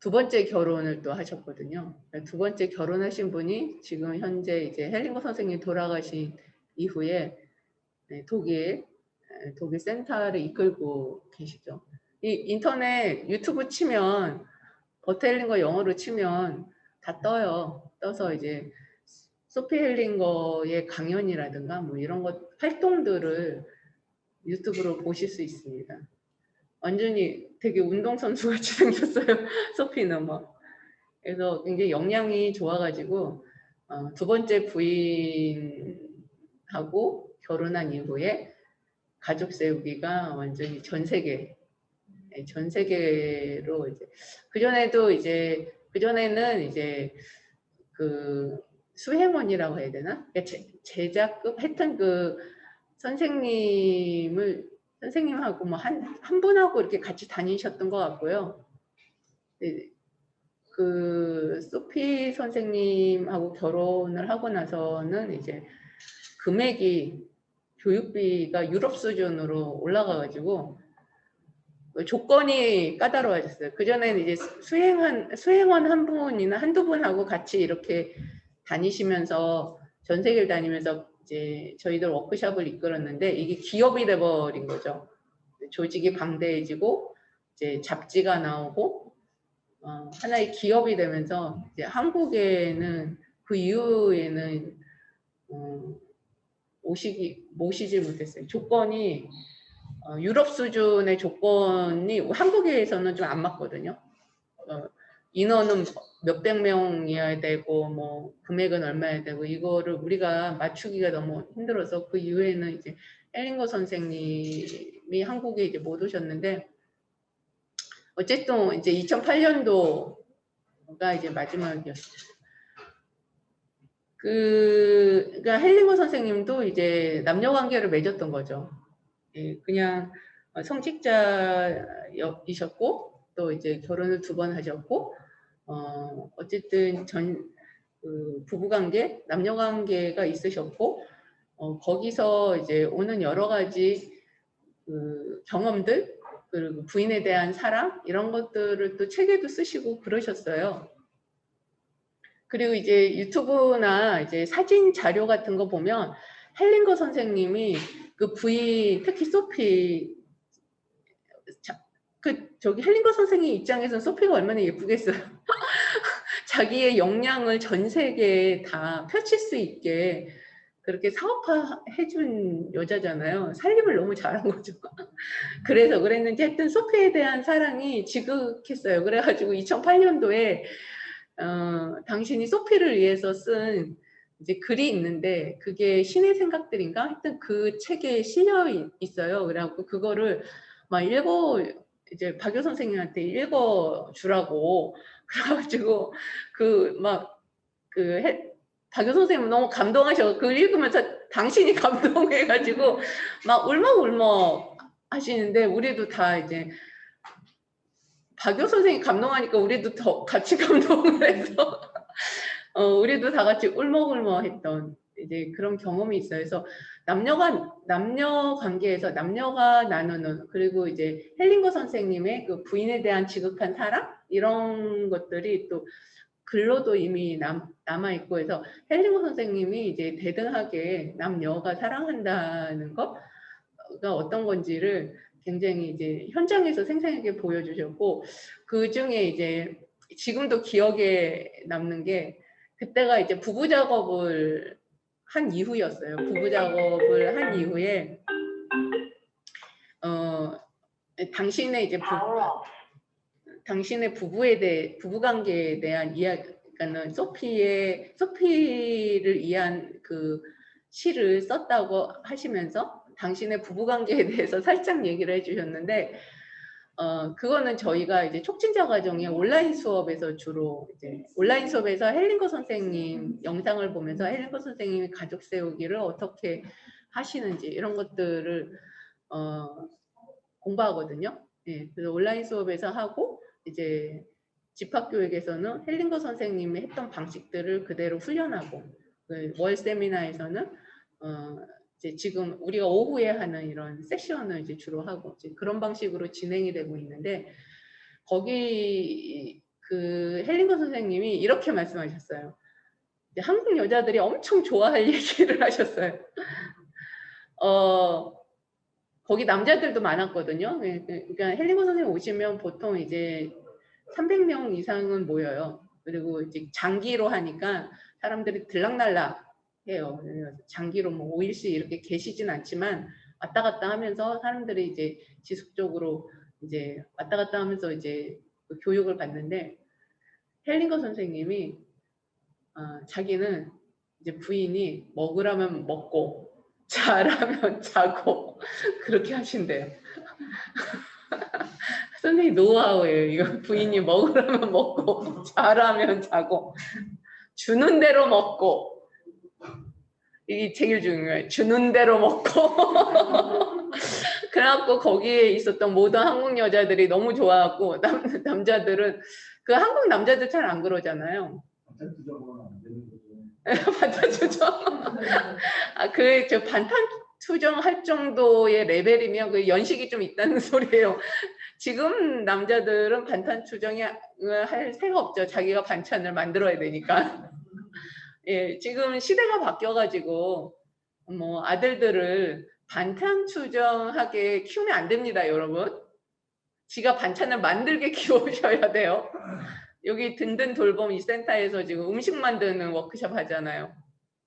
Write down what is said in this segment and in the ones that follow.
두 번째 결혼을 또 하셨거든요. 두 번째 결혼하신 분이 지금 현재 이제 헬링거 선생님 돌아가신 이후에 독일 센터를 이끌고 계시죠. 이 인터넷 유튜브 치면 버트 헬링거 영어로 치면 다 떠요. 떠서 이제 소피 헬링거의 강연이라든가 뭐 이런 것 활동들을 유튜브로 보실 수 있습니다. 완전히 되게 운동선수 같이 생겼어요. 소피는 막. 그래서 굉장히 영양이 좋아가지고 두 번째 부인하고 결혼한 이후에 가족 세우기가 완전히 전 세계로 이제 그전에는 이제 그 수행원이라고 해야 되나? 제자급 하여튼 그 선생님하고 뭐 한 분하고 이렇게 같이 다니셨던 것 같고요. 그 소피 선생님하고 결혼을 하고 나서는 이제 금액이 교육비가 유럽 수준으로 올라가가지고 조건이 까다로워졌어요. 그전에는 이제 수행원 한 분이나 한두 분하고 같이 이렇게 다니시면서 전 세계를 다니면서 이제 저희들 워크숍을 이끌었는데 이게 기업이 돼버린 거죠. 조직이 방대해지고 이제 잡지가 나오고 하나의 기업이 되면서 이제 한국에는 그 이후에는 모시지 못했어요. 조건이 유럽 수준의 조건이 한국에서는 좀 안 맞거든요. 인원은 몇백 명이어야 되고 뭐 금액은 얼마여야 되고 이거를 우리가 맞추기가 너무 힘들어서 그 이후에는 이제 헬링거 선생님이 한국에 이제 못 오셨는데 어쨌든 이제 2008년도가 이제 마지막이었어요. 그러니까 헬링거 선생님도 이제 남녀 관계를 맺었던 거죠. 예, 그냥 성직자이셨고 또 이제 결혼을 2번 하셨고 어쨌든 부부관계, 남녀관계가 있으셨고 거기서 이제 오는 여러 가지 그 경험들 그리고 부인에 대한 사랑 이런 것들을 또 책에도 쓰시고 그러셨어요. 그리고 이제 유튜브나 이제 사진 자료 같은 거 보면 헬링거 선생님이 그 부인 특히 소피 저기 헬링거 선생님 입장에서는 소피가 얼마나 예쁘겠어요. 자기의 역량을 전 세계에 다 펼칠 수 있게 그렇게 사업화해준 여자잖아요. 살림을 너무 잘한 거죠. 그래서 그랬는지 하여튼 소피에 대한 사랑이 지극했어요. 그래가지고 2008년도에 당신이 소피를 위해서 쓴 이제 글이 있는데 그게 신의 생각들인가? 하여튼 그 책에 실려 있어요. 그래갖고 그거를 막 이제 박효 선생님한테 읽어주라고 그래가지고 박효 선생님 너무 감동하셔. 그걸 읽으면서 당신이 감동해가지고 막 울먹울먹 하시는데 우리도 다 이제 박효 선생님 감동하니까 우리도 더 같이 감동을 해서 우리도 다 같이 울먹울먹했던 이제 그런 경험이 있어요. 그래서 남녀 관계에서 남녀가 나누는 그리고 이제 헬링거 선생님의 그 부인에 대한 지극한 사랑 이런 것들이 또 글로도 이미 남아 있고 해서 헬링거 선생님이 이제 대등하게 남녀가 사랑한다는 거가 어떤 건지를 굉장히 이제 현장에서 생생하게 보여주셨고 그 중에 이제 지금도 기억에 남는 게 그때가 이제 부부 작업을 한 이후였어요. 부부 작업을 한 이후에 당신의 이제 당신의 부부 관계에 대한 이야기는 소피를 위한 그 시를 썼다고 하시면서 당신의 부부 관계에 대해서 살짝 얘기를 해주셨는데 그거는 저희가 이제 촉진자 과정의 온라인 수업에서 주로 이제 온라인 수업에서 헬링거 선생님 영상을 보면서 헬링거 선생님이 가족 세우기를 어떻게 하시는지 이런 것들을 공부하거든요. 네, 그래서 온라인 수업에서 하고 이제 집합교육에서는 헬링거 선생님이 했던 방식들을 그대로 훈련하고 월 세미나에서는 이제 지금 우리가 오후에 하는 이런 세션을 이제 주로 하고 이제 그런 방식으로 진행이 되고 있는데 거기 그 헬링거 선생님이 이렇게 말씀하셨어요. 한국 여자들이 엄청 좋아할 얘기를 하셨어요. 거기 남자들도 많았거든요. 그러니까 헬링거 선생님 오시면 보통 이제 300명 이상은 모여요. 그리고 이제 장기로 하니까 사람들이 들락날락 해요. 장기로 뭐 5일씩 이렇게 계시진 않지만 왔다 갔다 하면서 사람들이 이제 지속적으로 이제 왔다 갔다 하면서 이제 그 교육을 받는데, 헬링거 선생님이 자기는 이제 부인이 먹으라면 먹고 자라면 자고 그렇게 하신대요. 선생님 노하우예요. 이거 부인이 먹으라면 먹고 자라면 자고 주는 대로 먹고, 이게 제일 중요해요. 주는 대로 먹고. 그래갖고 거기에 있었던 모든 한국 여자들이 너무 좋아하고 남자들은 그 한국 남자들 잘 안 그러잖아요. 반탄 투정. 저 반탄 투정할 정도의 레벨이면 그 연식이 좀 있다는 소리예요. 지금 남자들은 반탄 투정이 할 새가 없죠. 자기가 반찬을 만들어야 되니까. 예, 지금 시대가 바뀌어가지고 뭐 아들들을 반찬 투정하게 키우면 안 됩니다, 여러분. 지가 반찬을 만들게 키우셔야 돼요. 여기 든든 돌봄 이 센터에서 지금 음식 만드는 워크숍 하잖아요.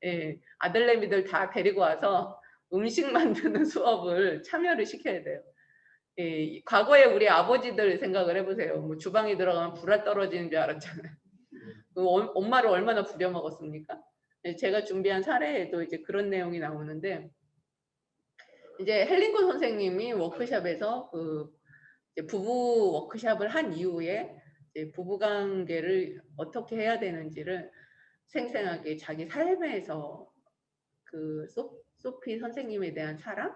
예, 아들내미들 다 데리고 와서 음식 만드는 수업을 참여를 시켜야 돼요. 예, 과거에 우리 아버지들 생각을 해보세요. 뭐 주방에 들어가면 불알 떨어지는 줄 알았잖아요. 엄마를 얼마나 부려먹었습니까? 예, 제가 준비한 사례에도 이제 그런 내용이 나오는데, 이제 헬링거 선생님이 워크숍에서 그 부부 워크숍을 한 이후에 이제 부부관계를 어떻게 해야 되는지를 생생하게 자기 삶에서 그 소피 선생님에 대한 사랑,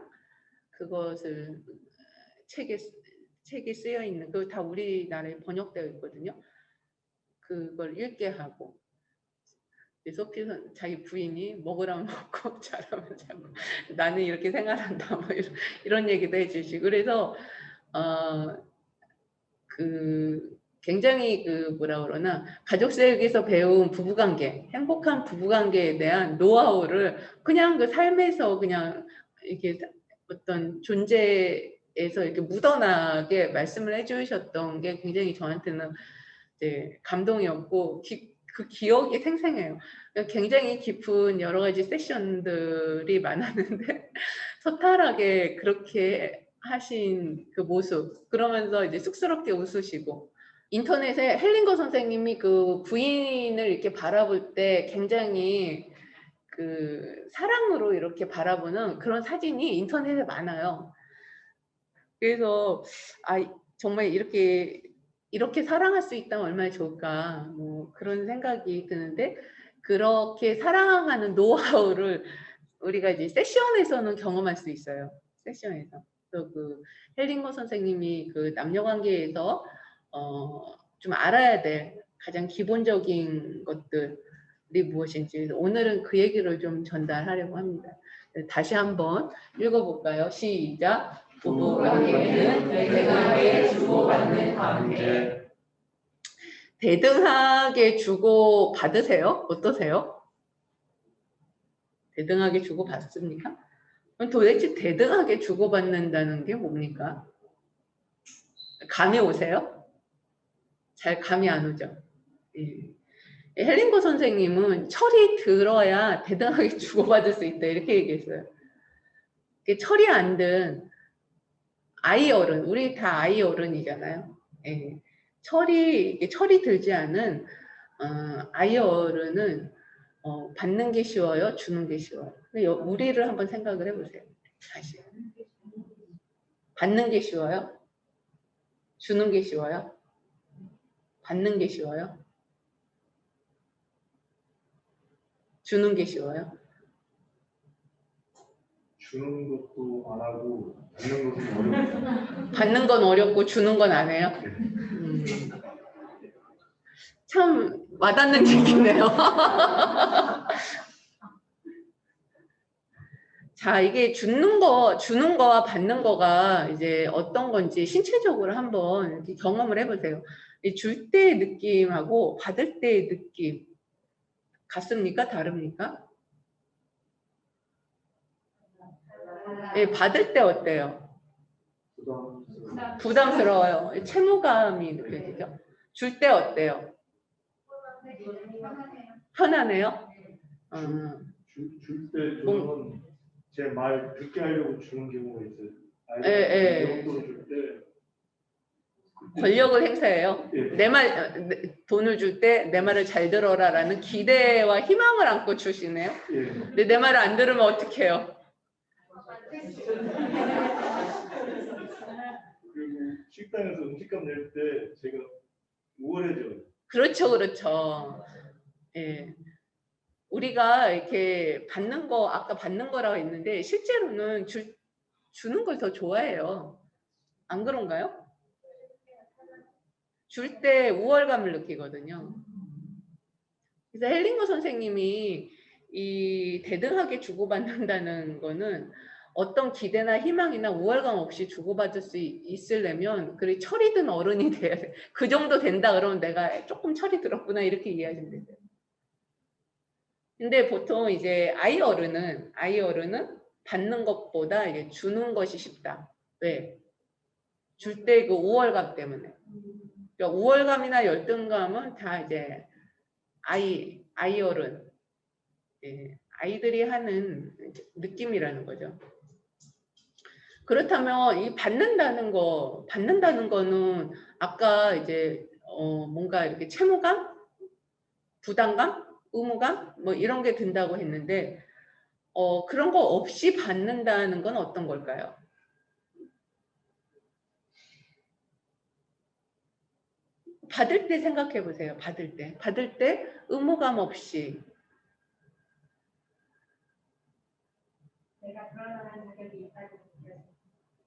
그것을 책에 쓰여 있는, 그 다 우리나라에 번역되어 있거든요. 그걸 읽게 하고, 소피 자기 부인이 먹으라면 먹고 자라면 자고 나는 이렇게 생활한다 뭐 이런 얘기도 해주시고, 그래서 굉장히 뭐라 그러나 가족세계에서 배운 부부관계, 행복한 부부관계에 대한 노하우를 그냥 그 삶에서 그냥 이렇게 어떤 존재에서 이렇게 묻어나게 말씀을 해주셨던 게 굉장히 저한테는 이제 감동이었고, 그 기억이 생생해요. 굉장히 깊은 여러 가지 세션들이 많았는데 소탈하게 그렇게 하신 그 모습, 그러면서 이제 쑥스럽게 웃으시고, 인터넷에 헬링거 선생님이 그 부인을 이렇게 바라볼 때 굉장히 그 사랑으로 이렇게 바라보는 그런 사진이 인터넷에 많아요. 그래서 정말 이렇게 사랑할 수 있다면 얼마나 좋을까, 뭐 그런 생각이 드는데, 그렇게 사랑하는 노하우를 우리가 이제 세션에서는 경험할 수 있어요. 세션에서. 그 헬링거 선생님이 그 남녀 관계에서 좀 알아야 될 가장 기본적인 것들이 무엇인지, 오늘은 그 얘기를 좀 전달하려고 합니다. 다시 한번 읽어볼까요? 시작. 부부관계는 대등하게 주고받는 관계. 대등하게 주고 받으세요? 어떠세요? 대등하게 주고 받습니까? 그럼 도대체 대등하게 주고받는다는 게 뭡니까? 감이 오세요? 잘 감이 안 오죠? 예. 헬링거 선생님은 철이 들어야 대등하게 주고받을 수 있다, 이렇게 얘기했어요. 철이 안 든 아이 어른, 우리 다 아이 어른이잖아요. 예. 철이 들지 않은 아이 어른은 받는 게 쉬워요, 주는 게 쉬워요? 우리를 한번 생각을 해보세요. 다시. 받는 게 쉬워요? 주는 게 쉬워요? 받는 게 쉬워요? 주는 게 쉬워요? 주는 것도 안 하고 받는 것도 어렵고. 받는 건 어렵고 주는 건 안 해요? 참 와닿는 얘기네요. 자, 이게 주는 거와 받는 거가 이제 어떤 건지 신체적으로 한번 이렇게 경험을 해보세요. 이 줄 때의 느낌하고 받을 때의 느낌 같습니까? 다릅니까? 예, 받을 때 어때요? 부담스러워요. 채무감이 느껴지죠. 줄 때 어때요? 편하네요. 줄때 저는 제 말 듣게 하려고 주는 경우가 있어요. 예. 용돈을 줄 때 권력을 행사해요. 예. 돈을 줄 때 내 말을 잘 들어라라는 기대와 희망을 안고 주시네요. 예. 근데 내 말을 안 들으면 어떻게 해요? 그리고 식당에서 음식값 낼 때 제가 우월해져요. 그렇죠, 그렇죠. 예. 우리가 이렇게 받는 거, 아까 받는 거라고 했는데, 실제로는 주는 걸 더 좋아해요. 안 그런가요? 줄 때 우월감을 느끼거든요. 그래서 헬링거 선생님이 이 대등하게 주고받는다는 거는 어떤 기대나 희망이나 우월감 없이 주고받을 수 있으려면 그리 철이 든 어른이 돼야 돼. 그 정도 된다 그러면 내가 조금 철이 들었구나 이렇게 이해하시면 돼요. 근데 보통 이제 아이 어른은 받는 것보다 이제 주는 것이 쉽다. 왜? 줄 때 그 우월감 때문에. 그러니까 우월감이나 열등감은 다 이제 아이 어른, 예, 아이들이 하는 느낌이라는 거죠. 그렇다면 이 받는다는 거는 아까 이제 뭔가 이렇게 채무감, 부담감, 의무감 뭐 이런 게 든다고 했는데 그런 거 없이 받는다는 건 어떤 걸까요? 받을 때 생각해 보세요. 받을 때 의무감 없이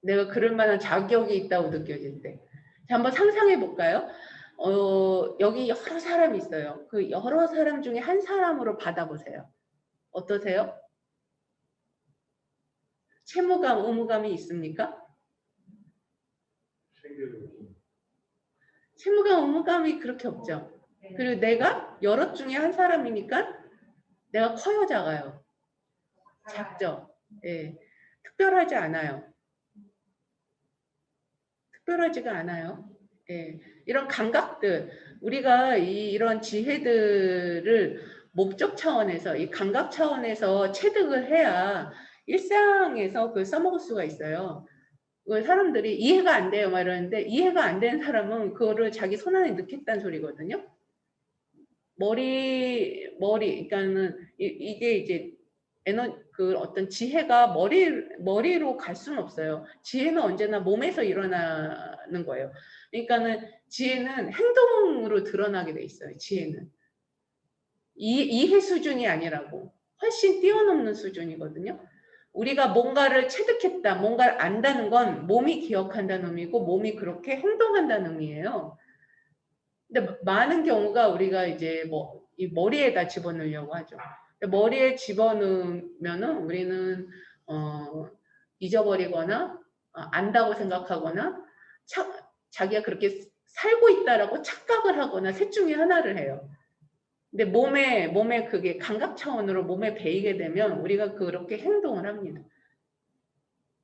내가 그럴 만한 자격이 있다고 느껴질 때. 자, 한번 상상해 볼까요? 여기 여러 사람이 있어요. 그 여러 사람 중에 한 사람으로 받아보세요. 어떠세요? 채무감, 의무감이 있습니까? 채무감, 의무감이 그렇게 없죠. 그리고 내가 여럿 중에 한 사람이니까 내가 커요, 작아요? 작죠. 예. 특별하지 않아요. 특별하지가 않아요. 예. 이런 감각들, 우리가 이런 지혜들을 목적 차원에서, 이 감각 차원에서 체득을 해야 일상에서 그걸 써먹을 수가 있어요. 사람들이 이해가 안 돼요, 막 이러는데, 이해가 안 되는 사람은 그거를 자기 손 안에 넣겠다는 소리거든요. 그러니까는 이게 이제 그 어떤 지혜가 머리로 갈 수는 없어요. 지혜는 언제나 몸에서 일어나는 거예요. 그러니까는 지혜는 행동으로 드러나게 돼 있어요. 지혜는 이해 수준이 아니라고 훨씬 뛰어넘는 수준이거든요. 우리가 뭔가를 체득했다, 뭔가를 안다는 건 몸이 기억한다는 의미고 몸이 그렇게 행동한다는 의미예요. 근데 많은 경우가 우리가 이제 이 머리에다 집어넣으려고 하죠. 머리에 집어넣으면은 우리는 잊어버리거나 안다고 생각하거나 자기가 그렇게 살고 있다라고 착각을 하거나 셋 중에 하나를 해요. 근데 몸에 그게 감각 차원으로 몸에 배이게 되면 우리가 그렇게 행동을 합니다.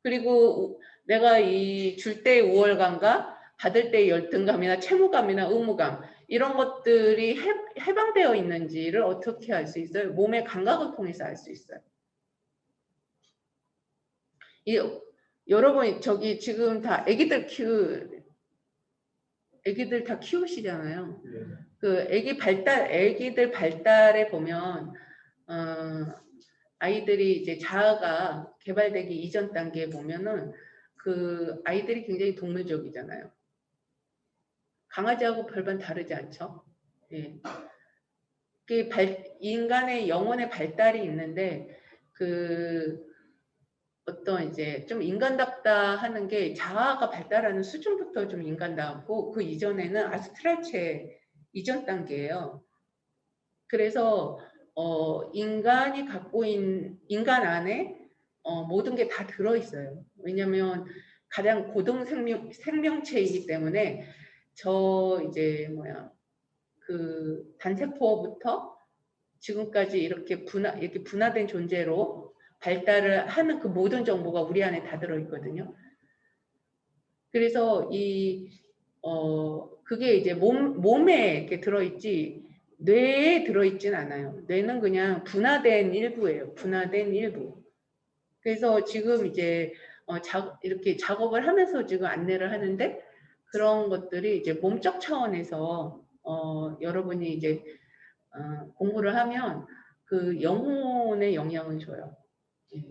그리고 내가 이 줄 때의 우월감과 받을 때의 열등감이나 채무감이나 의무감 이런 것들이 해방되어 있는지를 어떻게 알 수 있어요? 몸의 감각을 통해서 알 수 있어요. 여러분 저기 지금 다 애기들 다 키우시잖아요. 그 애기들 발달에 보면 아이들이 이제 자아가 개발되기 이전 단계에 보면은 그 아이들이 굉장히 동물적이잖아요. 강아지하고 별반 다르지 않죠? 예. 인간의 영혼의 발달이 있는데 그 어떤 이제 좀 인간답다 하는 게 자아가 발달하는 수준부터 좀 인간답고 그 이전에는 아스트랄체 이전 단계예요. 그래서 인간이 갖고 있는 인간 안에 모든 게 다 들어 있어요. 왜냐하면 가장 고등 생명체이기 때문에 저 이제 그 단세포부터 지금까지 이렇게 분화된 존재로 발달을 하는 그 모든 정보가 우리 안에 다 들어있거든요. 그래서 그게 이제 몸에 이렇게 들어있지 뇌에 들어있진 않아요. 뇌는 그냥 분화된 일부예요. 분화된 일부. 그래서 지금 이제 이렇게 작업을 하면서 지금 안내를 하는데 그런 것들이 이제 몸적 차원에서 여러분이 이제 공부를 하면 그 영혼에 영향을 줘요. 예.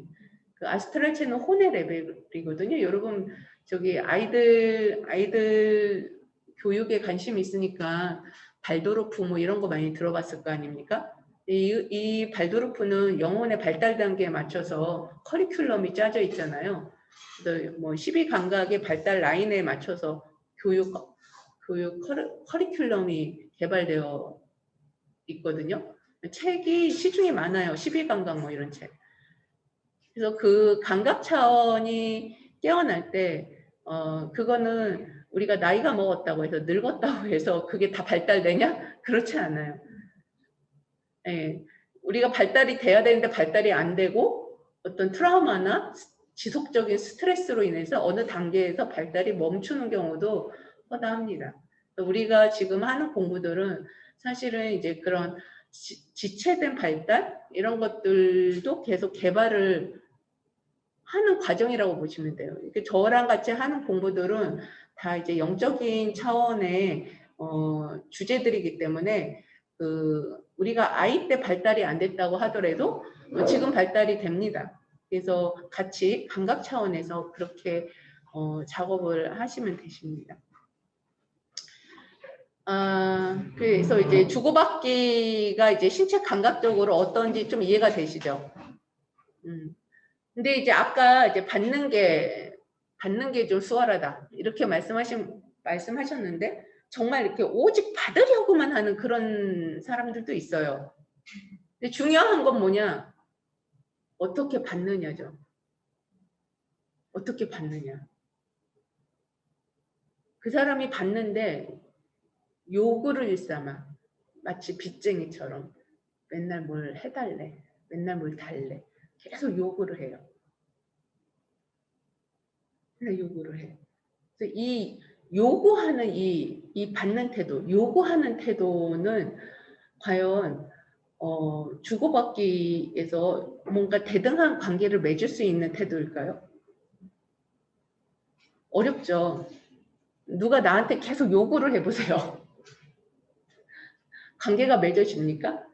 그 아스트랄체는 혼의 레벨이거든요. 여러분 저기 아이들 교육에 관심이 있으니까 발도르프 뭐 이런 거 많이 들어봤을 거 아닙니까? 이 발도르프는 영혼의 발달 단계에 맞춰서 커리큘럼이 짜져 있잖아요. 뭐 12감각의 발달 라인에 맞춰서 교육 커리큘럼이 개발되어 있거든요. 책이 시중에 많아요. 12감각 뭐 이런 책. 그래서 그 감각 차원이 깨어날 때 그거는 우리가 나이가 먹었다고 해서 늙었다고 해서 그게 다 발달되냐? 그렇지 않아요. 예, 우리가 발달이 돼야 되는데 발달이 안 되고 어떤 트라우마나 지속적인 스트레스로 인해서 어느 단계에서 발달이 멈추는 경우도 허다합니다. 우리가 지금 하는 공부들은 사실은 이제 그런 지체된 발달 이런 것들도 계속 개발을 하는 과정이라고 보시면 돼요. 이렇게 저랑 같이 하는 공부들은 다 이제 영적인 차원의 주제들이기 때문에 우리가 아이 때 발달이 안 됐다고 하더라도 지금 발달이 됩니다. 그래서 같이 감각 차원에서 그렇게 작업을 하시면 되십니다. 그래서 이제 주고받기가 이제 신체 감각적으로 어떤지 좀 이해가 되시죠? 근데 이제 아까 이제 받는 게 좀 수월하다 이렇게 말씀하셨는데 정말 이렇게 오직 받으려고만 하는 그런 사람들도 있어요. 근데 중요한 건 뭐냐? 어떻게 받느냐죠. 어떻게 받느냐. 그 사람이 받는데 요구를 일삼아 마치 빚쟁이처럼 맨날 뭘 해달래, 맨날 뭘 달래 계속 요구를 해요. 그냥 요구를 해. 그래서 이 요구하는 이 받는 태도, 요구하는 태도는 과연 주고받기에서 뭔가 대등한 관계를 맺을 수 있는 태도일까요? 어렵죠. 누가 나한테 계속 요구를 해보세요. 관계가 맺어집니까?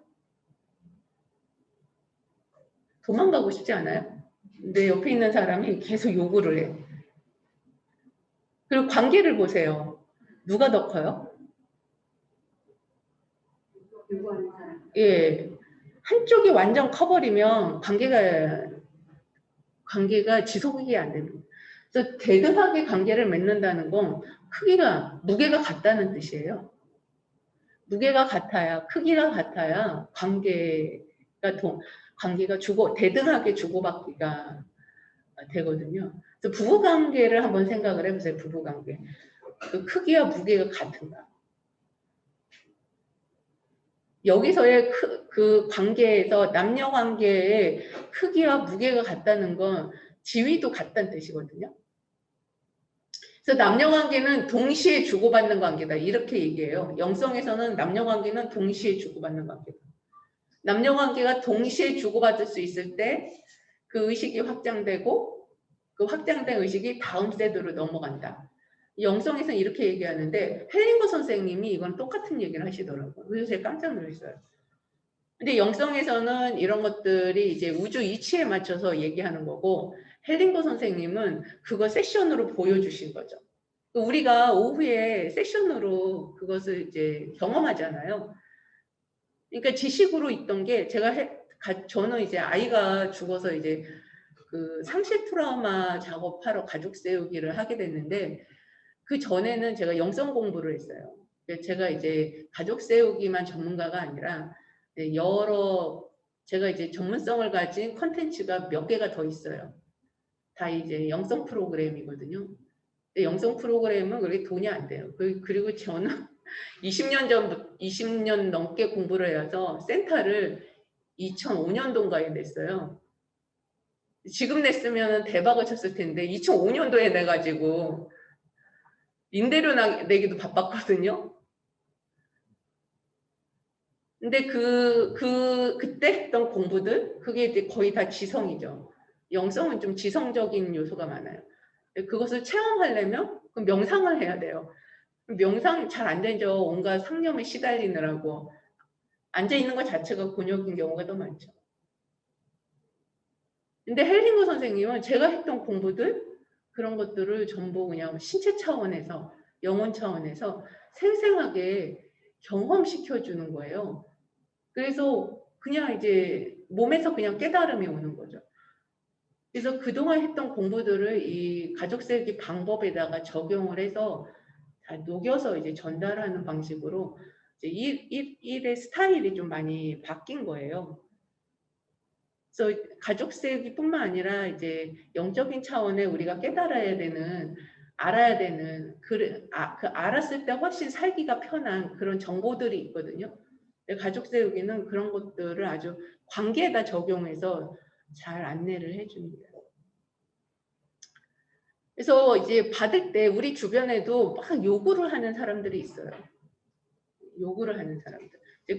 도망가고 싶지 않아요? 내 옆에 있는 사람이 계속 요구를 해. 그리고 관계를 보세요. 누가 더 커요? 예. 한쪽이 완전 커버리면 관계가 지속이 안 됩니다. 그래서 대등하게 관계를 맺는다는 건 무게가 같다는 뜻이에요. 무게가 같아야, 크기가 같아야 관계가 대등하게 주고받기가 되거든요. 그래서 부부관계를 한번 생각을 해보세요. 부부관계. 그 크기와 무게가 같은가. 여기서의 그 관계에서 남녀 관계의 크기와 무게가 같다는 건 지위도 같다는 뜻이거든요. 그래서 남녀 관계는 동시에 주고받는 관계다. 이렇게 얘기해요. 영성에서는 남녀 관계는 동시에 주고받는 관계다. 남녀 관계가 동시에 주고받을 수 있을 때 그 의식이 확장되고 그 확장된 의식이 다음 세대로 넘어간다. 영성에서는 이렇게 얘기하는데 헬링거 선생님이 이건 똑같은 얘기를 하시더라고요. 그래서 제가 깜짝 놀랐어요. 근데 영성에서는 이런 것들이 이제 우주 이치에 맞춰서 얘기하는 거고 헬링거 선생님은 그거 세션으로 보여주신 거죠. 우리가 오후에 세션으로 그것을 이제 경험하잖아요. 그러니까 지식으로 있던 게 저는 이제 아이가 죽어서 이제 그 상실 트라우마 작업하러 가족 세우기를 하게 됐는데 그 전에는 제가 영성 공부를 했어요. 제가 이제 가족 세우기만 전문가가 아니라 제가 이제 전문성을 가진 컨텐츠가 몇 개가 더 있어요. 다 이제 영성 프로그램이거든요. 영성 프로그램은 그렇게 돈이 안 돼요. 그리고 저는 20년 넘게 공부를 해서 센터를 2005년도인가에 냈어요. 지금 냈으면 대박을 쳤을 텐데 2005년도에 내가지고 임대료 내기도 바빴거든요. 근데 그때 했던 공부들 그게 이제 거의 다 지성이죠. 영성은 좀 지성적인 요소가 많아요. 그것을 체험하려면 명상을 해야 돼요. 명상 잘 안 되죠. 온갖 상념에 시달리느라고 앉아 있는 것 자체가 곤욕인 경우가 더 많죠. 근데 헬링거 선생님은 제가 했던 공부들 그런 것들을 전부 그냥 신체 차원에서 영혼 차원에서 생생하게 경험시켜 주는 거예요. 그래서 그냥 이제 몸에서 그냥 깨달음이 오는 거죠. 그래서 그동안 했던 공부들을 이 가족 세우기 방법에다가 적용을 해서 다 녹여서 이제 전달하는 방식으로 이제 일의 스타일이 좀 많이 바뀐 거예요. 그래서 가족 세우기뿐만 아니라 이제 영적인 차원에 우리가 깨달아야 되는 알아야 되는 그 알았을 때 훨씬 살기가 편한 그런 정보들이 있거든요. 가족 세우기는 그런 것들을 아주 관계에다 적용해서 잘 안내를 해줍니다. 그래서 이제 받을 때 우리 주변에도 막 요구를 하는 사람들이 있어요. 요구를 하는 사람들.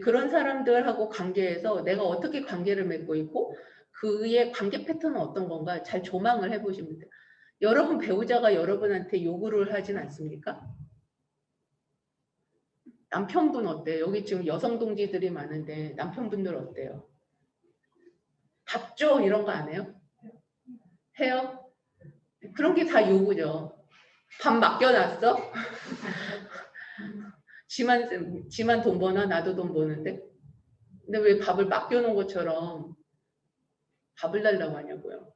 그런 사람들하고 관계에서 내가 어떻게 관계를 맺고 있고 그의 관계 패턴은 어떤 건가 잘 조망을 해보시면 돼요. 여러분 배우자가 여러분한테 요구를 하진 않습니까? 남편분 어때요? 여기 지금 여성 동지들이 많은데 남편분들 어때요? 밥 줘 이런 거 안 해요? 해요? 그런 게 다 요구죠. 밥 맡겨놨어? 지만 돈 버나 나도 돈 버는데 근데 왜 밥을 맡겨놓은 것처럼 밥을 달라고 하냐고요.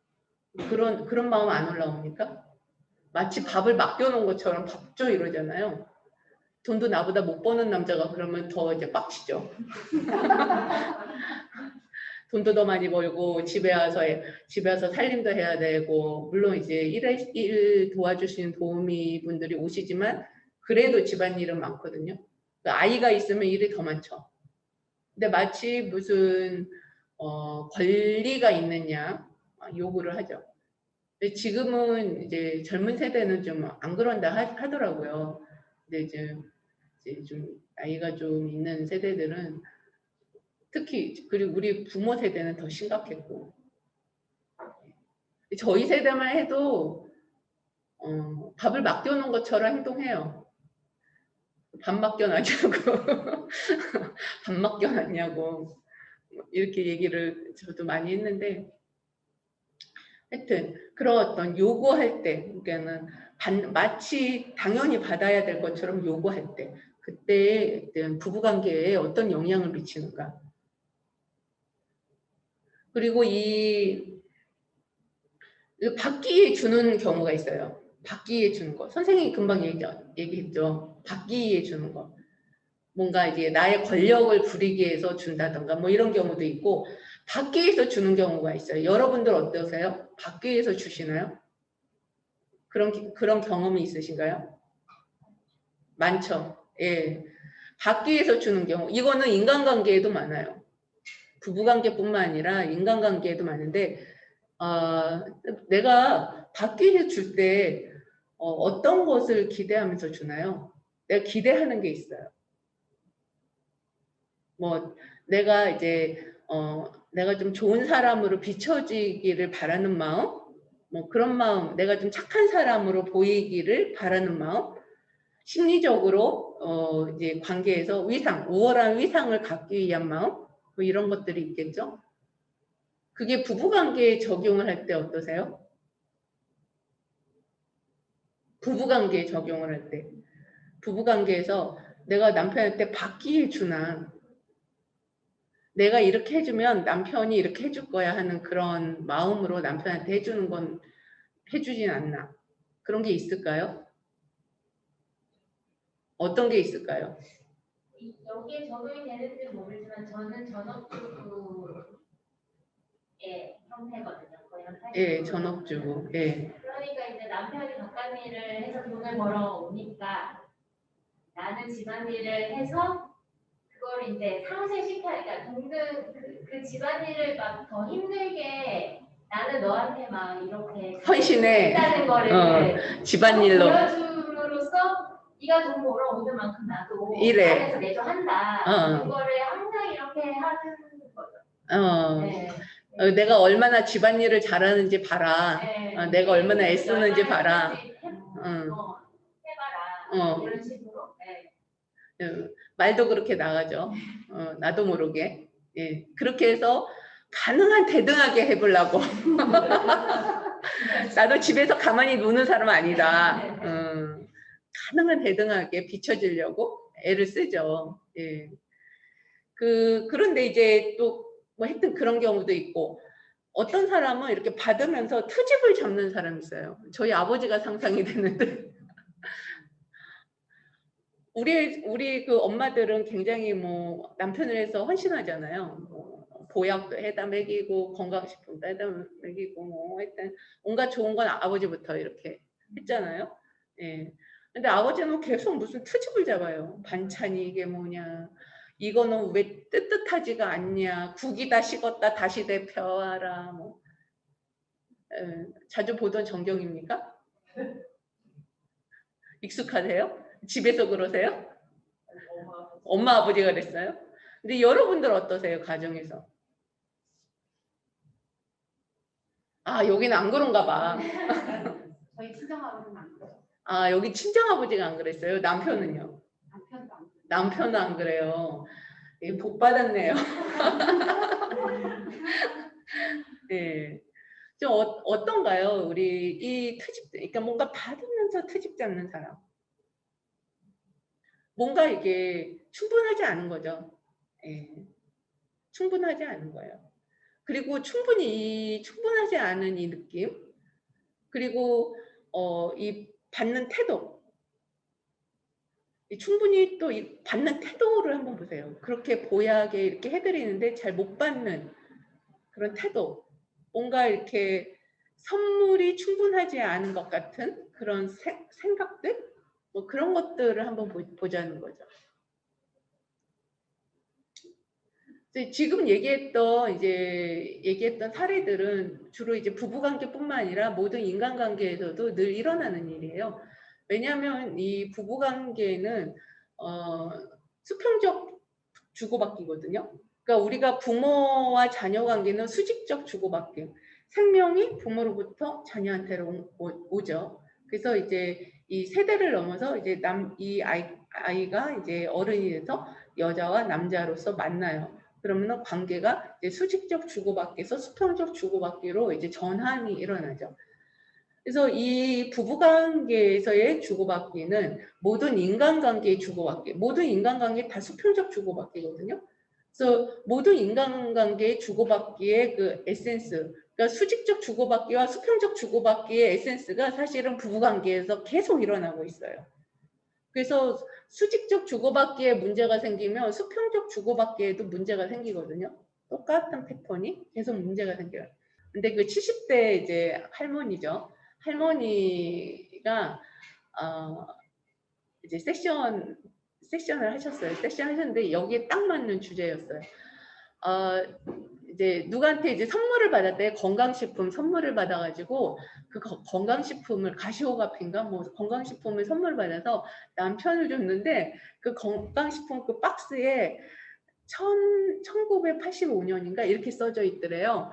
그런 마음 안 올라옵니까? 마치 밥을 맡겨놓은 것처럼 밥 줘 이러잖아요. 돈도 나보다 못 버는 남자가 그러면 더 이제 빡치죠. 돈도 더 많이 벌고 집에 와서 살림도 해야 되고 물론 이제 일 도와주시는 도우미 분들이 오시지만 그래도 집안일은 많거든요. 아이가 있으면 일이 더 많죠. 근데 마치 무슨 권리가 있느냐 요구를 하죠. 근데 지금은 이제 젊은 세대는 좀 안 그런다 하더라고요. 근데 이제 좀 나이가 좀 있는 세대들은 특히 그리고 우리 부모 세대는 더 심각했고 저희 세대만 해도 밥을 맡겨놓은 것처럼 행동해요. 밥 맡겨놨냐고 밥 맡겨놨냐고 이렇게 얘기를 저도 많이 했는데 하여튼 그런 어떤 요구할 때 그러니까는 마치 당연히 받아야 될 것처럼 요구할 때 그때 부부관계에 어떤 영향을 미치는가 그리고 받기에 주는 경우가 있어요. 받기에 주는 거. 선생님이 금방 얘기했죠. 받기에 주는 거. 뭔가 이제 나의 권력을 부리기 위해서 준다던가 뭐 이런 경우도 있고 받기 위해서 주는 경우가 있어요. 여러분들 어떠세요? 받기 위해서 주시나요? 그런 경험이 있으신가요? 많죠. 예. 받기 위해서 주는 경우. 이거는 인간관계에도 많아요. 부부관계뿐만 아니라 인간관계에도 많은데 내가 받기 위해 줄 때 어떤 것을 기대하면서 주나요? 내가 기대하는 게 있어요. 뭐 내가 이제 내가 좀 좋은 사람으로 비춰지기를 바라는 마음, 뭐 그런 마음, 내가 좀 착한 사람으로 보이기를 바라는 마음, 심리적으로 이제 관계에서 우월한 위상을 갖기 위한 마음, 뭐 이런 것들이 있겠죠. 그게 부부관계에 적용을 할 때 어떠세요? 부부관계에 적용을 할 때. 부부관계에서 내가 남편한테 받기에 주나 내가 이렇게 해주면 남편이 이렇게 해줄 거야 하는 그런 마음으로 남편한테 해주는 건 해주진 않나. 그런 게 있을까요? 어떤 게 있을까요? 여기에 적용이 되는지 모르지만 저는 전업주부의 형태거든요. 거네요. 예, 전업주부. 예. 그러니까 이제 남편이 바깥일을 해서 돈을 벌어오니까 나는 집안일을 해서 그걸 이제 상쇄시켜, 그러니까 동등 그 집안일을 막 더 힘들게 나는 너한테 막 이렇게 헌신해. 했다는 거를 집안일로. 보여줌으로써 네가 돈 벌어오는 만큼 나도 이래. 안에서 내조한다. 그거를 항상 이렇게 하는 거죠. 네. 내가 얼마나 집안일을 잘하는지 봐라. 네. 내가 얼마나 애쓰는지 봐라. 해봐라. 이런 식으로. 네. 말도 그렇게 나가죠. 나도 모르게. 예. 그렇게 해서 가능한 대등하게 해보려고. 나도 집에서 가만히 노는 사람 아니다. 가능한 대등하게 비춰지려고 애를 쓰죠. 예. 그런데 이제 또 뭐 하여튼 그런 경우도 있고, 어떤 사람은 이렇게 받으면서 트집을 잡는 사람이 있어요. 저희 아버지가 상상이 되는데. 우리 그 엄마들은 굉장히 뭐 남편을 해서 헌신하잖아요. 뭐 보약도 해다 먹이고 건강식품도 해다 먹이고 뭐 하여튼 온갖 좋은 건 아버지부터 이렇게 했잖아요. 예. 근데 아버지는 계속 무슨 트집을 잡아요. 반찬이 이게 뭐냐, 이거는 왜 뜨뜻하지가 않냐, 국이 다 식었다 다시 데펴와라. 뭐 자주 보던 전경입니까? 익숙하세요? 집에서 그러세요? 엄마 아버지가 그랬어요? 근데 여러분들 어떠세요? 가정에서? 아, 여기는 안 그런가 봐. 저희 친정아버지는 안 그래요. 아, 여기 친정아버지가 안 그랬어요? 남편은요? 남편도 안 그래요. 남편은 안 그래요. 예, 복 받았네요. 네. 좀 어떤가요? 우리 이 트집, 그러니까 뭔가 받으면서 트집 잡는 사람. 뭔가 이게 충분하지 않은 거죠. 예. 충분하지 않은 거예요. 그리고 충분하지 않은 이 느낌, 그리고 이 받는 태도, 충분히 또 이 받는 태도를 한번 보세요. 그렇게 보약에 이렇게 해드리는데 잘 못 받는 그런 태도, 뭔가 이렇게 선물이 충분하지 않은 것 같은 그런 생각들, 뭐 그런 것들을 한번 보자는 거죠. 지금 얘기했던 사례들은 주로 이제 부부관계뿐만 아니라 모든 인간관계에서도 늘 일어나는 일이에요. 왜냐하면 이 부부관계는 수평적 주고받기거든요. 그러니까 우리가 부모와 자녀 관계는 수직적 주고받기. 생명이 부모로부터 자녀한테로 오죠. 그래서 이제 이 세대를 넘어서 이제 이 아이가 이제 어른이 돼서 여자와 남자로서 만나요. 그러면 관계가 이제 수직적 주고받기에서 수평적 주고받기로 이제 전환이 일어나죠. 그래서 이 부부관계에서의 주고받기는 모든 인간관계의 주고받기, 모든 인간관계 다 수평적 주고받기거든요. 그래서 모든 인간관계의 주고받기의 그 에센스, 그러니까 수직적 주고받기와 수평적 주고받기의 에센스가 사실은 부부관계에서 계속 일어나고 있어요. 그래서 수직적 주고받기에 문제가 생기면 수평적 주고받기에도 문제가 생기거든요. 똑같은 패턴이 계속 문제가 생겨요. 근데 그 70대 이제 할머니죠. 할머니가 이제 세션을 하셨어요. 세션 하셨는데 여기에 딱 맞는 주제였어요. 이제 누구한테 이제 선물을 받았대. 건강식품 선물을 받아가지고 그 건강식품을 가시오가피인가 뭐 건강식품을 선물 받아서 남편을 줬는데 그 건강식품 그 박스에 1985년인가 이렇게 써져 있더래요.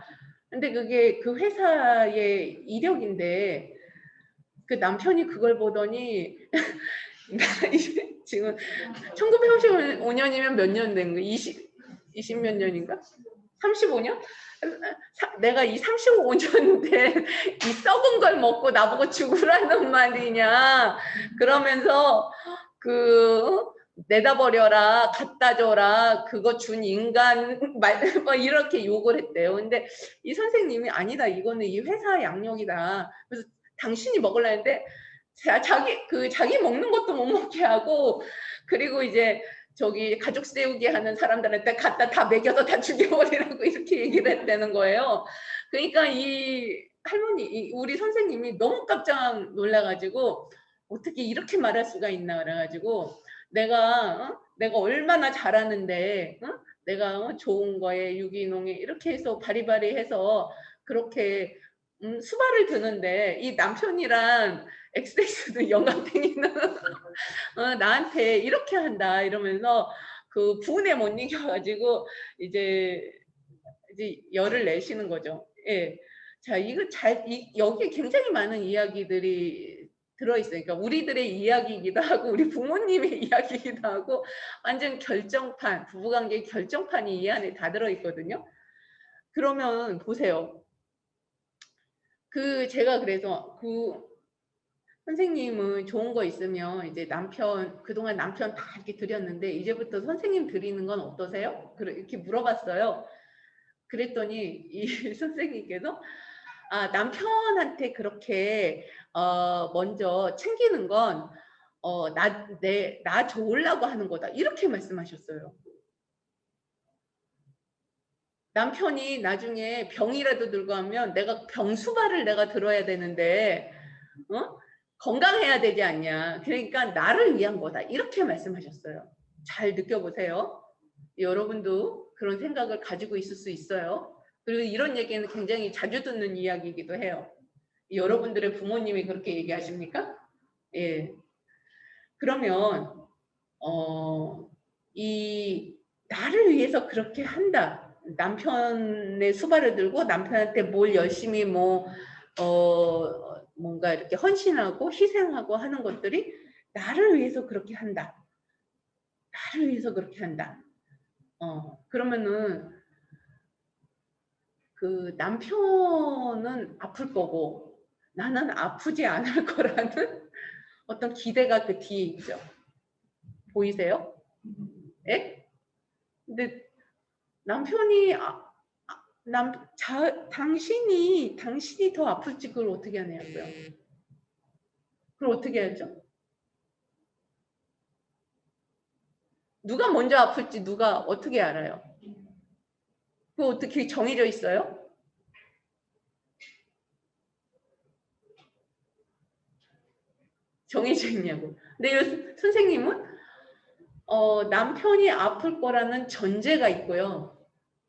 근데 그게 그 회사의 이력인데 그 남편이 그걸 보더니 지금 1935년이면 몇 년 된 거? 20 몇 년인가? 35년? 내가 이 35년 된 이 썩은 걸 먹고 나보고 죽으라는 말이냐 그러면서 내다 버려라, 갖다 줘라, 그거 준 인간 뭐 이렇게 욕을 했대요. 근데 이 선생님이 아니다, 이거는 이 회사 양력이다. 그래서 당신이 먹으려는데 자기 먹는 것도 못 먹게 하고, 그리고 이제 저기 가족 세우기 하는 사람들한테 갖다 다 먹여서 다 죽여버리라고 이렇게 얘기를 했다는 거예요. 그러니까 이 할머니, 우리 선생님이 너무 깜짝 놀라가지고 어떻게 이렇게 말할 수가 있나 그래가지고 내가 얼마나 잘하는데 내가 좋은 거에 유기농에 이렇게 해서 바리바리 해서 그렇게 수발을 드는데 이 남편이랑 엑스레이스도 영감탱이는 나한테 이렇게 한다 이러면서 그 분에 못 이겨가지고 이제 열을 내시는 거죠. 예. 자, 이거 여기에 굉장히 많은 이야기들이 들어있어요. 그러니까 우리들의 이야기이기도 하고 우리 부모님의 이야기이기도 하고 완전 결정판, 부부관계의 결정판이 이 안에 다 들어있거든요. 그러면 보세요. 제가 그래서 선생님은 좋은 거 있으면 이제 그동안 남편 다 이렇게 드렸는데 이제부터 선생님 드리는 건 어떠세요? 이렇게 물어봤어요. 그랬더니 이 선생님께서 남편한테 그렇게 먼저 챙기는 건 나 좋으려고 하는 거다 이렇게 말씀하셨어요. 남편이 나중에 병이라도 들고 하면 내가 병수발을 내가 들어야 되는데 건강해야 되지 않냐. 그러니까 나를 위한 거다 이렇게 말씀하셨어요. 잘 느껴보세요. 여러분도 그런 생각을 가지고 있을 수 있어요. 그리고 이런 얘기는 굉장히 자주 듣는 이야기이기도 해요. 여러분들의 부모님이 그렇게 얘기하십니까? 예. 그러면 이 나를 위해서 그렇게 한다. 남편의 수발을 들고 남편한테 뭘 열심히 뭔가 이렇게 헌신하고 희생하고 하는 것들이 나를 위해서 그렇게 한다. 나를 위해서 그렇게 한다. 그러면은 그 남편은 아플 거고 나는 아프지 않을 거라는 어떤 기대가 그 뒤에 있죠. 보이세요? 예? 근데 남편이 당신이 더 아플지 그걸 어떻게 하냐고요. 그걸 어떻게 하죠? 누가 먼저 아플지 누가 어떻게 알아요? 그거 어떻게 정해져 있어요? 정해져 있냐고. 근데 선생님은 남편이 아플 거라는 전제가 있고요.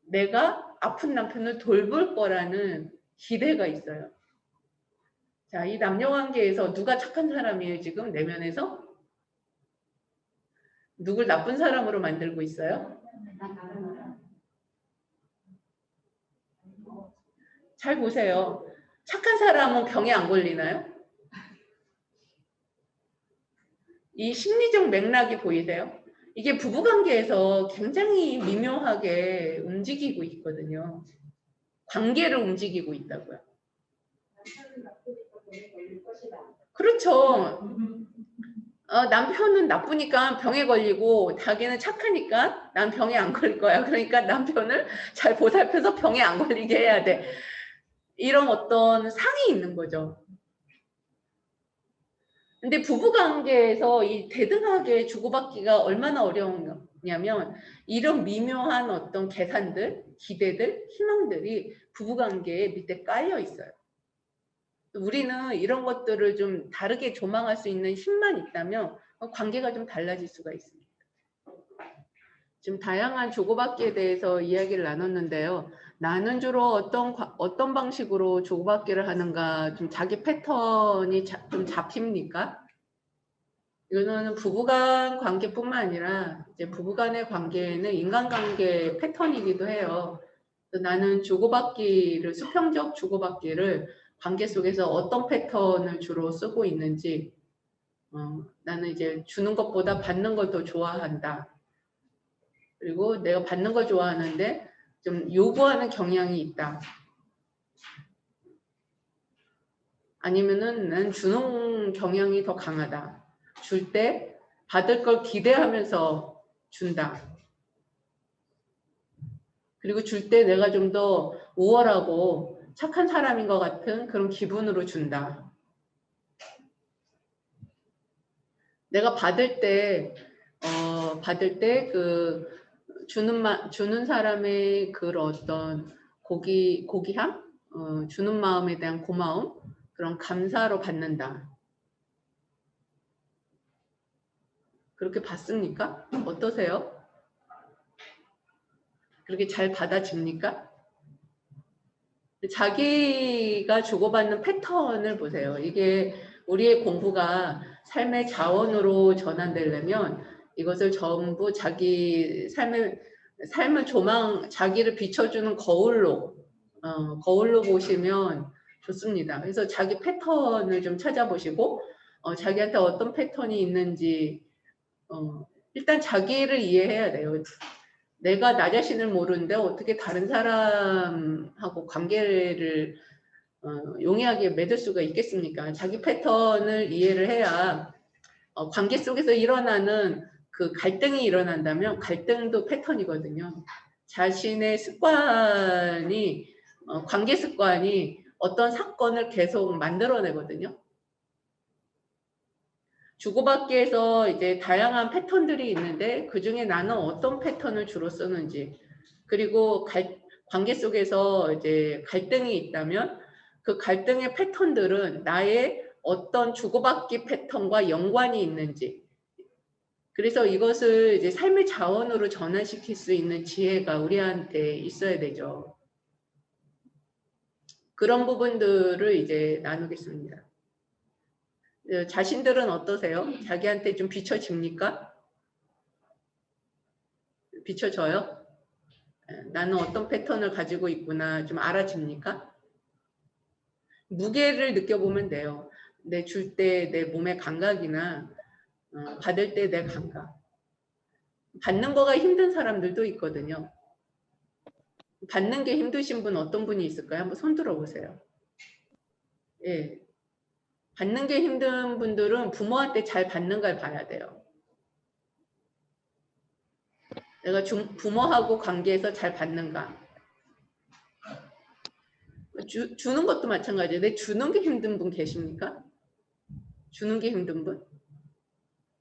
내가 아픈 남편을 돌볼 거라는 기대가 있어요. 자, 이 남녀관계에서 누가 착한 사람이에요? 지금 내면에서? 누굴 나쁜 사람으로 만들고 있어요? 잘 보세요. 착한 사람은 병에 안 걸리나요? 이 심리적 맥락이 보이세요? 이게 부부관계에서 굉장히 미묘하게 움직이고 있거든요. 관계를 움직이고 있다고요. 그렇죠. 남편은 나쁘니까 병에 걸리고 자기는 착하니까 난 병에 안 걸릴 거야. 그러니까 남편을 잘 보살펴서 병에 안 걸리게 해야 돼. 이런 어떤 상이 있는 거죠. 근데 부부관계에서 이 대등하게 주고받기가 얼마나 어려우냐면 이런 미묘한 어떤 계산들, 기대들, 희망들이 부부관계에 밑에 깔려 있어요. 우리는 이런 것들을 좀 다르게 조망할 수 있는 힘만 있다면 관계가 좀 달라질 수가 있습니다. 지금 다양한 주고받기에 대해서 이야기를 나눴는데요. 나는 주로 어떤 방식으로 주고받기를 하는가, 좀 자기 패턴이 좀 잡힙니까? 이거는 부부간 관계뿐만 아니라 이제 부부간의 관계는 인간관계 패턴이기도 해요. 나는 수평적 주고받기를 관계 속에서 어떤 패턴을 주로 쓰고 있는지, 나는 이제 주는 것보다 받는 걸 더 좋아한다. 그리고 내가 받는 걸 좋아하는데 좀 요구하는 경향이 있다. 아니면은 난 주는 경향이 더 강하다. 줄 때 받을 걸 기대하면서 준다. 그리고 줄 때 내가 좀 더 우월하고 착한 사람인 것 같은 그런 기분으로 준다. 내가 받을 때 받을 때 그 주는 사람의 그 어떤 고귀함, 주는 마음에 대한 고마움, 그런 감사로 받는다. 그렇게 받습니까? 어떠세요? 그렇게 잘 받아집니까? 자기가 주고받는 패턴을 보세요. 이게 우리의 공부가 삶의 자원으로 전환되려면 이것을 전부 자기 삶을 자기를 비춰주는 거울로 보시면 좋습니다. 그래서 자기 패턴을 좀 찾아보시고 자기한테 어떤 패턴이 있는지 일단 자기를 이해해야 돼요. 내가 나 자신을 모르는데 어떻게 다른 사람하고 관계를 용이하게 맺을 수가 있겠습니까? 자기 패턴을 이해를 해야 관계 속에서 일어나는 그 갈등이 일어난다면 갈등도 패턴이거든요. 자신의 습관이 관계 습관이 어떤 사건을 계속 만들어내거든요. 주고받기에서 이제 다양한 패턴들이 있는데 그 중에 나는 어떤 패턴을 주로 쓰는지, 그리고 관계 속에서 이제 갈등이 있다면 그 갈등의 패턴들은 나의 어떤 주고받기 패턴과 연관이 있는지, 그래서 이것을 이제 삶의 자원으로 전환시킬 수 있는 지혜가 우리한테 있어야 되죠. 그런 부분들을 이제 나누겠습니다. 자신들은 어떠세요? 자기한테 좀 비춰집니까? 비춰져요? 나는 어떤 패턴을 가지고 있구나 좀 알아집니까? 무게를 느껴보면 돼요. 내 줄 때 내 몸의 감각이나 받을 때 내 감각. 받는 거가 힘든 사람들도 있거든요. 받는 게 힘드신 분 어떤 분이 있을까요? 한번 손 들어보세요. 예. 받는 게 힘든 분들은 부모한테 잘 받는 걸 봐야 돼요. 내가 부모하고 관계에서 잘 받는가. 주는 것도 마찬가지예요. 내 주는 게 힘든 분 계십니까? 주는 게 힘든 분?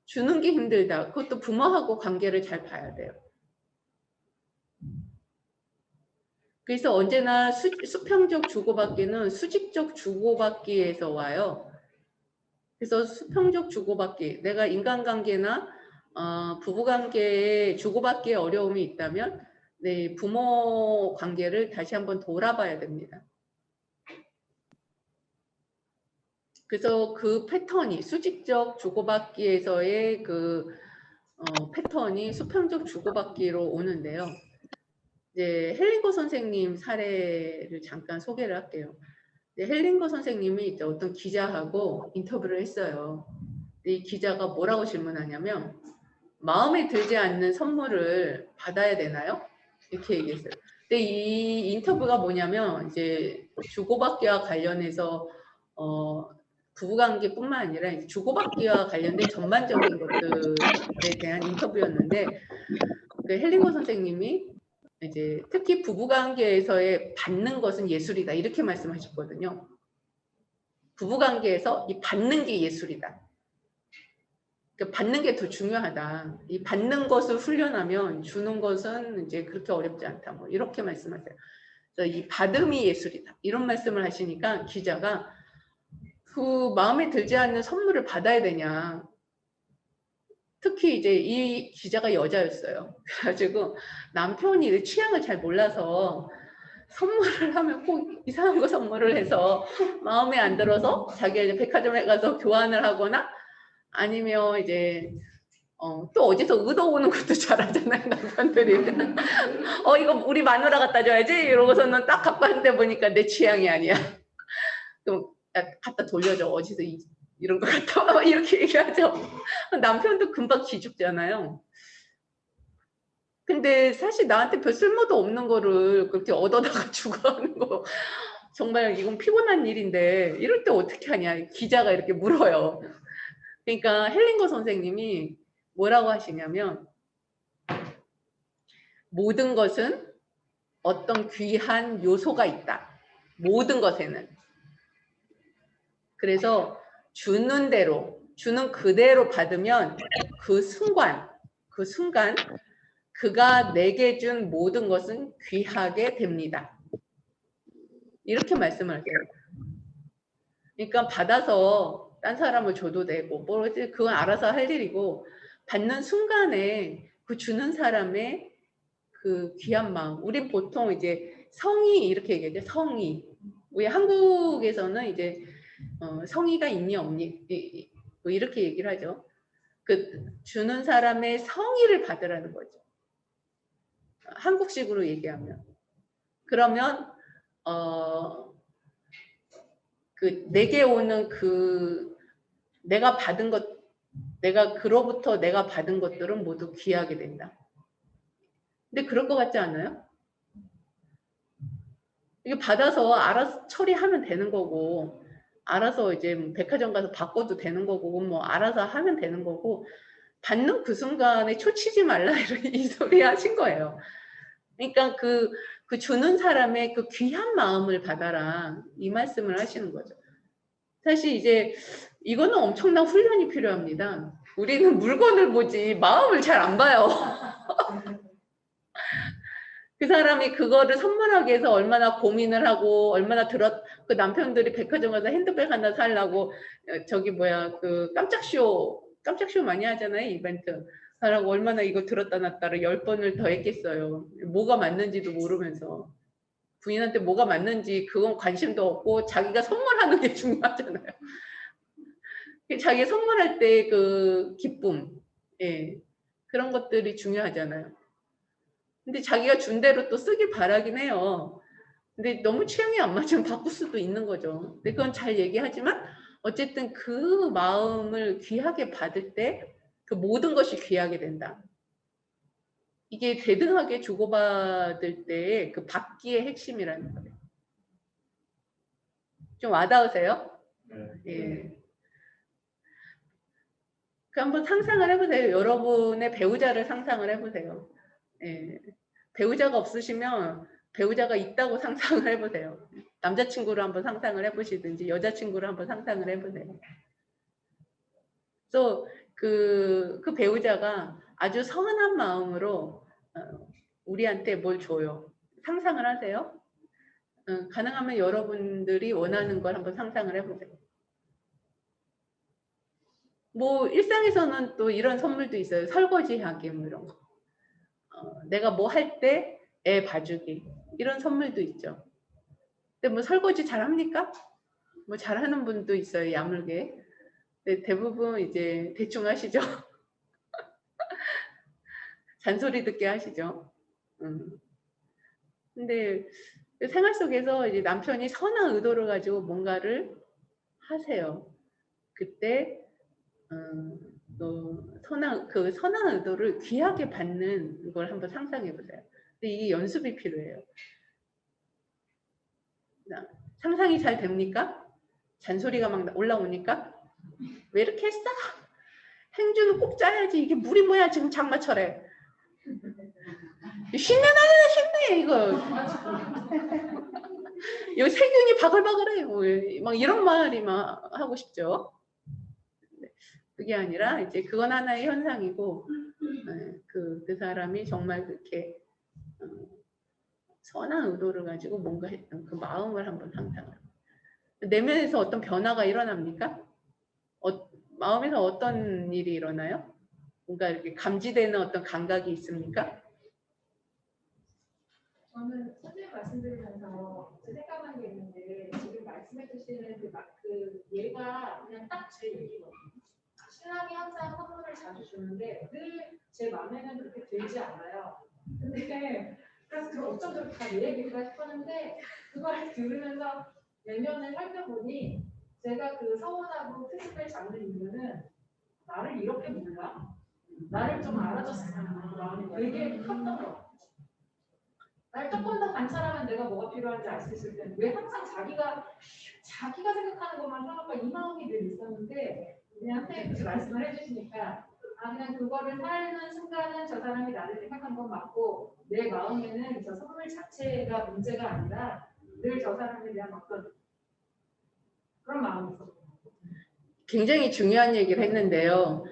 주는 게 힘들다. 그것도 부모하고 관계를 잘 봐야 돼요. 그래서 언제나 수평적 주고받기는 수직적 주고받기에서 와요. 그래서 수평적 주고받기, 내가 인간관계나 부부관계에 주고받기에 어려움이 있다면 네, 부모 관계를 다시 한번 돌아봐야 됩니다. 그래서 그 패턴이 수직적 주고받기에서의 그 패턴이 수평적 주고받기로 오는데요. 이제 헬링거 선생님 사례를 잠깐 소개를 할게요. 헬링거 선생님이 이제 어떤 기자하고 인터뷰를 했어요. 이 기자가 뭐라고 질문하냐면 마음에 들지 않는 선물을 받아야 되나요? 이렇게 얘기했어요. 근데 이 인터뷰가 뭐냐면 이제 주고받기와 관련해서 부부관계뿐만 아니라 이제 주고받기와 관련된 전반적인 것들에 대한 인터뷰였는데 그 헬링거 선생님이 이제 특히 부부관계에서의 받는 것은 예술이다 이렇게 말씀하셨거든요. 부부관계에서 이 받는 게 예술이다. 그러니까 받는 게 더 중요하다. 이 받는 것을 훈련하면 주는 것은 이제 그렇게 어렵지 않다. 뭐 이렇게 말씀하세요. 그래서 이 받음이 예술이다. 이런 말씀을 하시니까 기자가 그 마음에 들지 않는 선물을 받아야 되냐. 특히 이제 이 기자가 여자였어요. 그래가지고 남편이 취향을 잘 몰라서 선물을 하면 꼭 이상한 거 선물을 해서 마음에 안 들어서 자기가 이제 백화점에 가서 교환을 하거나 아니면 이제 또 어디서 얻어오는 것도 잘하잖아요 남편들이. 이거 우리 마누라 갖다 줘야지 이러고서는 딱 갖고 왔는데 보니까 내 취향이 아니야. 그럼 갖다 돌려줘. 어디서 이런 거 갖다 와 이렇게 얘기하죠. 남편도 금방 기죽잖아요. 근데 사실 나한테 별 쓸모도 없는 거를 그렇게 얻어다가 주고 하는 거 정말 이건 피곤한 일인데 이럴 때 어떻게 하냐 기자가 이렇게 물어요. 그러니까 헬링거 선생님이 뭐라고 하시냐면 모든 것은 어떤 귀한 요소가 있다. 모든 것에는. 그래서 주는 그대로 받으면 그 순간 그 순간 그가 내게 준 모든 것은 귀하게 됩니다. 이렇게 말씀을 하세요. 그러니까 받아서 딴 사람을 줘도 되고 뭐지 그건 알아서 할 일이고 받는 순간에 그 주는 사람의 그 귀한 마음. 우린 보통 이제 성의 이렇게 얘기하죠. 성의. 우리 한국에서는 이제 성의가 있니 없니 뭐 이렇게 얘기를 하죠. 그 주는 사람의 성의를 받으라는 거죠. 한국식으로 얘기하면. 그러면 그 내게 오는 그 내가 받은 것, 내가 그로부터 내가 받은 것들은 모두 귀하게 된다. 근데 그럴 것 같지 않아요? 이게 받아서 알아서 처리하면 되는 거고, 알아서 이제 백화점 가서 바꿔도 되는 거고, 뭐 알아서 하면 되는 거고, 받는 그 순간에 초치지 말라 이 소리 하신 거예요. 그러니까 그 주는 사람의 그 귀한 마음을 받아라 이 말씀을 하시는 거죠. 사실 이제 이거는 엄청난 훈련이 필요합니다. 우리는 물건을 보지 마음을 잘 안 봐요. 그 사람이 그거를 선물하기 위해서 얼마나 고민을 하고 얼마나 그 남편들이 백화점 가서 핸드백 하나 사려고 저기 뭐야 그 깜짝쇼 많이 하잖아요. 이벤트 하라고 얼마나 이거 들었다 놨다를 10번을 더 했겠어요. 뭐가 맞는지도 모르면서 부인한테 뭐가 맞는지 그건 관심도 없고 자기가 선물하는 게 중요하잖아요. 자기 선물할 때 그 기쁨, 예, 그런 것들이 중요하잖아요. 근데 자기가 준 대로 또 쓰길 바라긴 해요. 근데 너무 취향이 안 맞으면 바꿀 수도 있는 거죠. 근데 그건 잘 얘기하지만 어쨌든 그 마음을 귀하게 받을 때 그 모든 것이 귀하게 된다. 이게 대등하게 주고받을 때의 그 받기의 핵심이라는 거예요. 좀 와닿으세요? 네. 예. 그 한번 상상을 해보세요. 여러분의 배우자를 상상을 해보세요. 예. 배우자가 없으시면 배우자가 있다고 상상을 해보세요. 남자친구를 한번 상상을 해보시든지 여자친구를 한번 상상을 해보세요. 그래서 그 배우자가 아주 선한 마음으로 우리한테 뭘 줘요. 상상을 하세요. 가능하면 여러분들이 원하는 걸 한번 상상을 해보세요. 뭐 일상에서는 또 이런 선물도 있어요. 설거지하기 뭐 이런 거. 내가 뭐 할 때 애 봐주기 이런 선물도 있죠. 근데 뭐 설거지 잘합니까? 뭐 잘하는 분도 있어요. 야물게. 근데 대부분 이제 대충 하시죠. 잔소리 듣게 하시죠. 근데 생활 속에서 이제 남편이 선한 의도를 가지고 뭔가를 하세요. 그때 또 선한 의도를 귀하게 받는 걸 한번 상상해 보세요. 근데 이게 연습이 필요해요. 상상이 잘 됩니까? 잔소리가 막 올라오니까 왜 이렇게 했어? 행주는 꼭 짜야지. 이게 물이 뭐야 지금 장마철에. 신내 나는 신내 이거. 여기 세균이 바글바글해. 막 이런 말이 막 하고 싶죠. 그게 아니라 이제 그건 하나의 현상이고 그 사람이 정말 그렇게 선한 의도를 가지고 뭔가 했던 그 마음을 한번 상상을. 내면에서 어떤 변화가 일어납니까? 마음에서 어떤 일이 일어나요? 뭔가 이렇게 감지되는 어떤 감각이 있습니까? 저는 선생님 말씀드리면서 생각한 게 있는데 지금 말씀해 주시는 그 예가 그냥 딱 제 얘기거든요. 신랑이 항상 선물을 자주 주는데 늘 제 마음에는 그렇게 들지 않아요. 근데 그래서 그 어쩜 저렇게 다 내 얘기가 싶었는데 그걸 들으면서 내면을 살펴보니 제가 그 서운하고 트집을 잡는 이유는 나를 이렇게 몰라? 나를 좀 알아줬으면 하는 마음이 되게 컸던 것 같아요. 날 조금 더 관찰하면 내가 뭐가 필요한지 알 수 있을 텐데 왜 항상 자기가 생각하는 것만 생각하고 이 마음이 늘 있었는데 그냥 선생님께서 말씀을 해주시니까 그냥 그거를 살는 순간은 저 사람이 나를 생각한 건 맞고 내 마음에는 저 선물 자체가 문제가 아니라 늘 저 사람에 대한 어떤 그런 마음이 있었어요. 굉장히 중요한 얘기를 했는데요.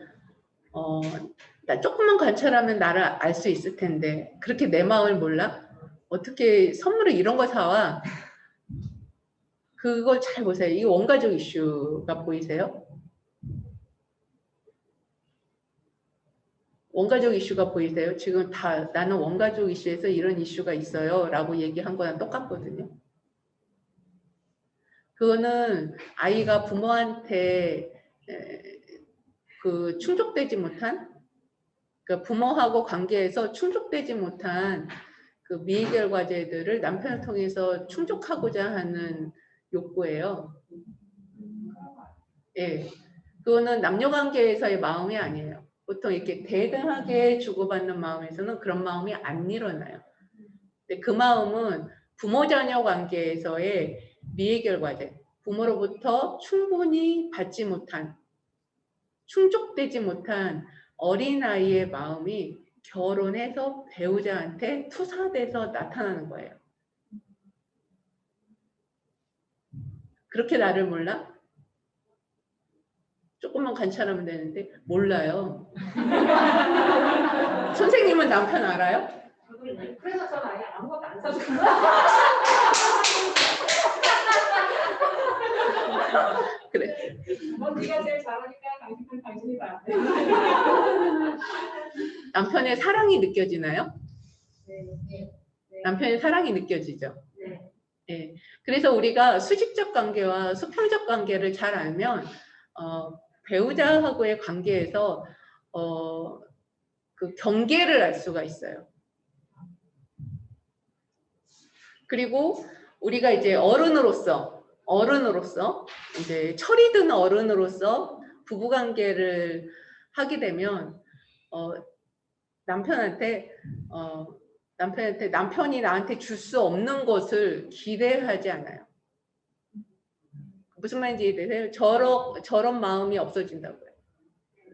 나 조금만 관찰하면 나를 알 수 있을 텐데 그렇게 내 마음을 몰라? 어떻게 선물을 이런 거 사와? 그걸 잘 보세요. 이 원가족 이슈가 보이세요? 원가족 이슈가 보이세요? 지금 다 나는 원가족 이슈에서 이런 이슈가 있어요 라고 얘기한 거랑 똑같거든요. 그거는 아이가 부모한테 그 충족되지 못한, 그러니까 부모하고 관계에서 충족되지 못한 그 미해결 과제들을 남편을 통해서 충족하고자 하는 욕구예요. 예, 그거는 남녀 관계에서의 마음이 아니에요. 보통 이렇게 대등하게 주고받는 마음에서는 그런 마음이 안 일어나요. 근데 그 마음은 부모 자녀 관계에서의 미해결 과제, 부모로부터 충분히 받지 못한, 충족되지 못한 어린아이의 마음이 결혼해서 배우자한테 투사돼서 나타나는 거예요. 그렇게 나를 몰라? 조금만 관찰하면 되는데 몰라요. 선생님은 남편 알아요? 그래서 저는 아예 아무것도 안 사줬어요. 그래. 뭐 네가 제일 잘하니까 당신이 다. 남편의 사랑이 느껴지나요? 네. 남편의 사랑이 느껴지죠? 네. 네. 그래서 우리가 수직적 관계와 수평적 관계를 잘 알면 배우자하고의 관계에서 그 경계를 알 수가 있어요. 그리고 우리가 이제 어른으로서 이제 철이 든 어른으로서 부부관계를 하게 되면 남편한테 남편이 나한테 줄 수 없는 것을 기대하지 않아요. 무슨 말인지 이해되세요? 저런 마음이 없어진다고요.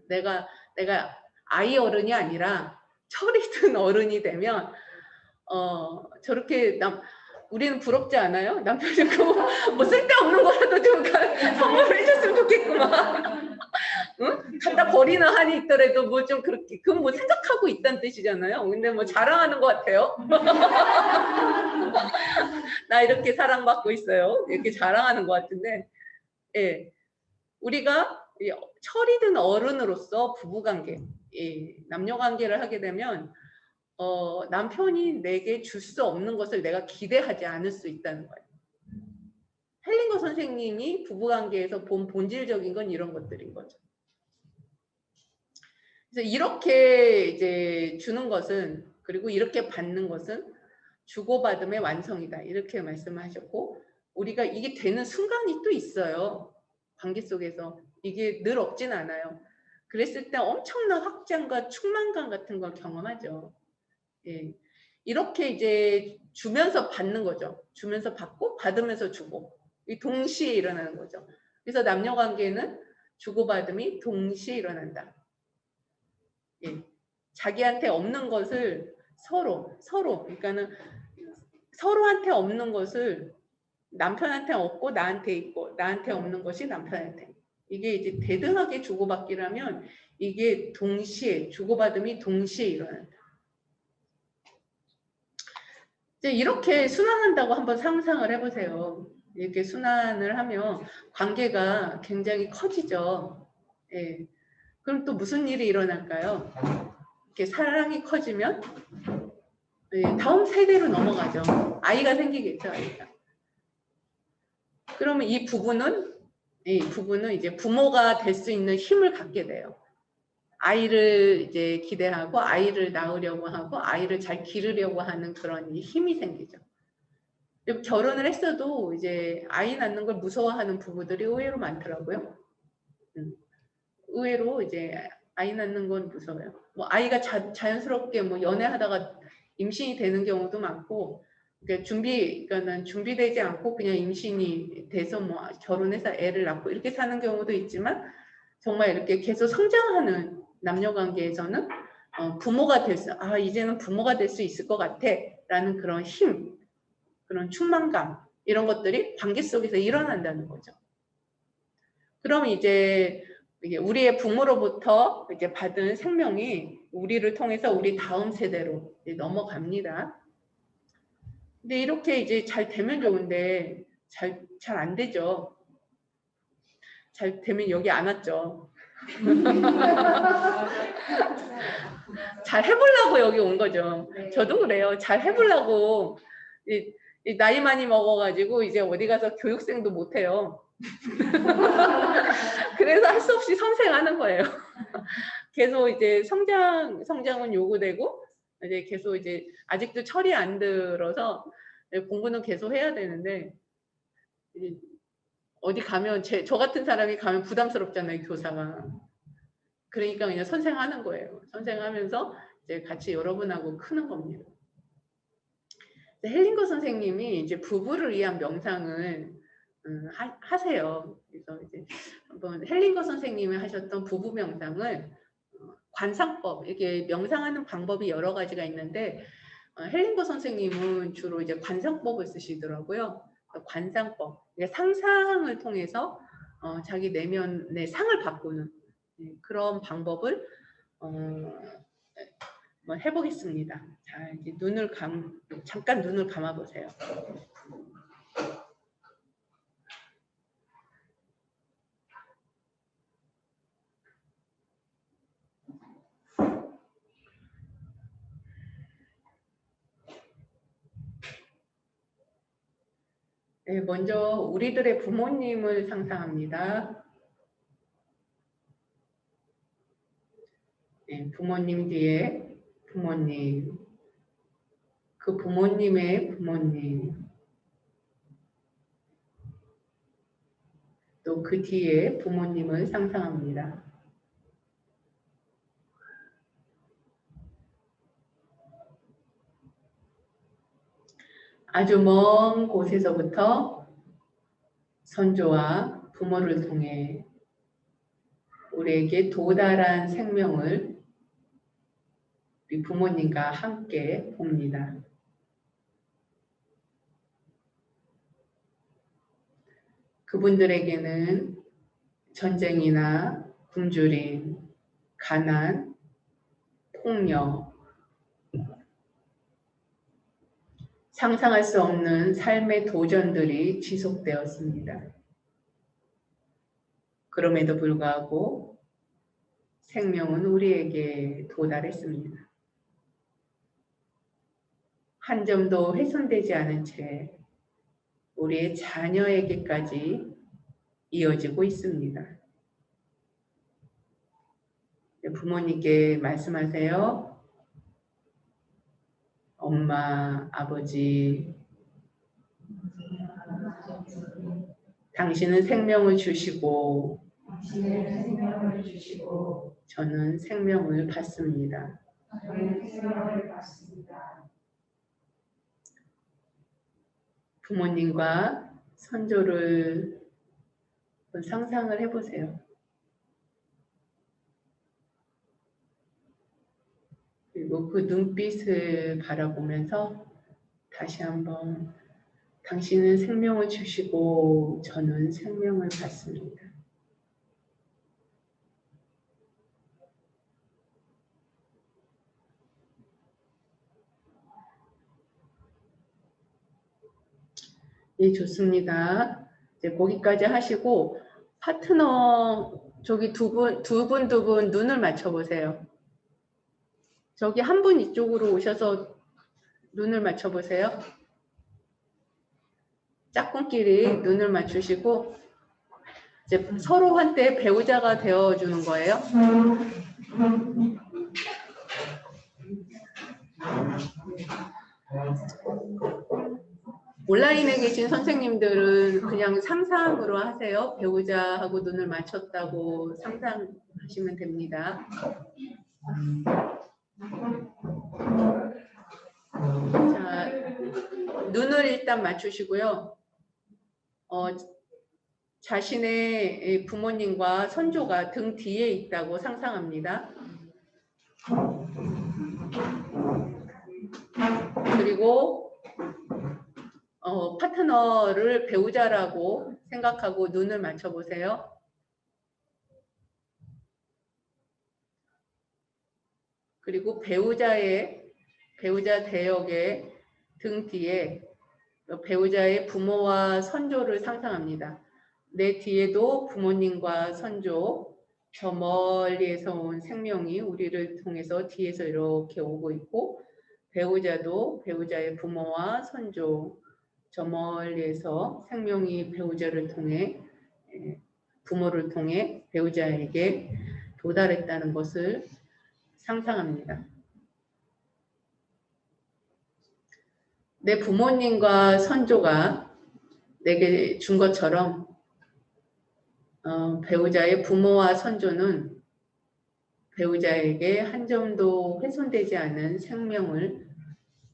내가 아이 어른이 아니라 철이 든 어른이 되면 저렇게 우리는 부럽지 않아요? 남편이 뭐 쓸데없는 거라도 좀 선물을 해줬으면 좋겠구만. 응? 갖다 버리는 한이 있더라도 뭐 좀 그렇게 그건 뭐 생각하고 있다는 뜻이잖아요. 근데 뭐 자랑하는 것 같아요. 나 이렇게 사랑받고 있어요. 이렇게 자랑하는 것 같은데, 예, 우리가 철이 든 어른으로서 부부관계, 남녀관계를 하게 되면 남편이 내게 줄 수 없는 것을 내가 기대하지 않을 수 있다는 거예요. 헬링거 선생님이 부부관계에서 본 본질적인 건 이런 것들인 거죠. 그래서 이렇게 이제 주는 것은, 그리고 이렇게 받는 것은 주고받음의 완성이다, 이렇게 말씀하셨고, 우리가 이게 되는 순간이 또 있어요. 관계 속에서 이게 늘 없진 않아요. 그랬을 때 엄청난 확장과 충만감 같은 걸 경험하죠. 예. 이렇게 이제 주면서 받는 거죠. 주면서 받고 받으면서 주고, 이 동시에 일어나는 거죠. 그래서 남녀 관계는 주고받음이 동시에 일어난다. 예. 자기한테 없는 것을 서로 그러니까는 서로한테 없는 것을 남편한테 없고 나한테 있고, 나한테 없는 것이 남편한테, 이게 이제 대등하게 주고받기라면 이게 동시에 주고받음이 동시에 일어난다. 이제 이렇게 순환한다고 한번 상상을 해보세요. 이렇게 순환을 하면 관계가 굉장히 커지죠. 예. 그럼 또 무슨 일이 일어날까요? 이렇게 사랑이 커지면 다음 세대로 넘어가죠. 아이가 생기겠죠, 아이가. 그러면 이 부부는 이제 부모가 될 수 있는 힘을 갖게 돼요. 아이를 이제 기대하고 아이를 낳으려고 하고 아이를 잘 기르려고 하는 그런 힘이 생기죠. 결혼을 했어도 이제 아이 낳는 걸 무서워하는 부부들이 의외로 많더라고요. 의외로 이제 아이 낳는 건 무서워요. 뭐 아이가 자연스럽게 뭐 연애하다가 임신이 되는 경우도 많고, 그러니까 그러니까는 준비되지 않고 그냥 임신이 돼서 뭐 결혼해서 애를 낳고 이렇게 사는 경우도 있지만, 정말 이렇게 계속 성장하는 남녀 관계에서는 부모가 이제는 부모가 될 수 있을 것 같아라는 그런 힘, 그런 충만감, 이런 것들이 관계 속에서 일어난다는 거죠. 그럼 이제 이게 우리의 부모로부터 이제 받은 생명이 우리를 통해서 우리 다음 세대로 이제 넘어갑니다. 근데 이렇게 이제 잘 되면 좋은데 잘 안 되죠. 잘 되면 여기 안 왔죠. 잘 해보려고 여기 온 거죠. 저도 그래요. 잘 해보려고 이 나이 많이 먹어가지고 이제 어디 가서 교육생도 못해요. 그래서 할 수 없이 선생하는 거예요. 계속 이제 성장은 요구되고 이제 계속 이제 아직도 철이 안 들어서 공부는 계속 해야 되는데 어디 가면 저 같은 사람이 가면 부담스럽잖아요, 교사가. 그러니까 그냥 선생하는 거예요. 선생하면서 이제 같이 여러분하고 크는 겁니다. 헬링거 선생님이 이제 부부를 위한 명상을 하세요. 그래서 이제 한번 헬링거 선생님이 하셨던 부부 명상을 관상법, 이게 명상하는 방법이 여러 가지가 있는데 헬링거 선생님은 주로 이제 관상법을 쓰시더라고요. 관상법, 상상을 통해서 자기 내면의 상을 바꾸는 그런 방법을 한번 해보겠습니다. 자, 이제 잠깐 눈을 감아 보세요. 네, 먼저 우리들의 부모님을 상상합니다. 네, 부모님 뒤에 부모님, 그 부모님의 부모님, 또 그 뒤에 부모님을 상상합니다. 아주 먼 곳에서부터 선조와 부모를 통해 우리에게 도달한 생명을 우리 부모님과 함께 봅니다. 그분들에게는 전쟁이나 굶주림, 가난, 폭력, 상상할 수 없는 삶의 도전들이 지속되었습니다. 그럼에도 불구하고 생명은 우리에게 도달했습니다. 한 점도 훼손되지 않은 채 우리의 자녀에게까지 이어지고 있습니다. 부모님께 말씀하세요. 엄마, 아버지, 당신은 생명을 주시고 저는 생명을 받습니다. 부모님과 선조를 상상을 해보세요. 그리고 그 눈빛을 바라보면서 다시 한번 당신은 생명을 주시고 저는 생명을 받습니다. 네, 좋습니다. 이제 거기까지 하시고 파트너 저기 두 분 눈을 맞춰보세요. 저기 한 분 이쪽으로 오셔서 눈을 맞춰보세요. 짝꿍끼리 눈을 맞추시고 이제 서로 한때 배우자가 되어주는 거예요. 온라인에 계신 선생님들은 그냥 상상으로 하세요. 배우자하고 눈을 맞췄다고 상상하시면 됩니다. 자, 눈을 일단 맞추시고요. 자신의 부모님과 선조가 등 뒤에 있다고 상상합니다. 그리고 파트너를 배우자라고 생각하고 눈을 맞춰보세요. 그리고 배우자 대역의 등 뒤에 배우자의 부모와 선조를 상상합니다. 내 뒤에도 부모님과 선조, 저 멀리에서 온 생명이 우리를 통해서 뒤에서 이렇게 오고 있고, 배우자도 배우자의 부모와 선조, 저 멀리에서 생명이 배우자를 통해 부모를 통해 배우자에게 도달했다는 것을 상상합니다. 내 부모님과 선조가 내게 준 것처럼 배우자의 부모와 선조는 배우자에게 한 점도 훼손되지 않은 생명을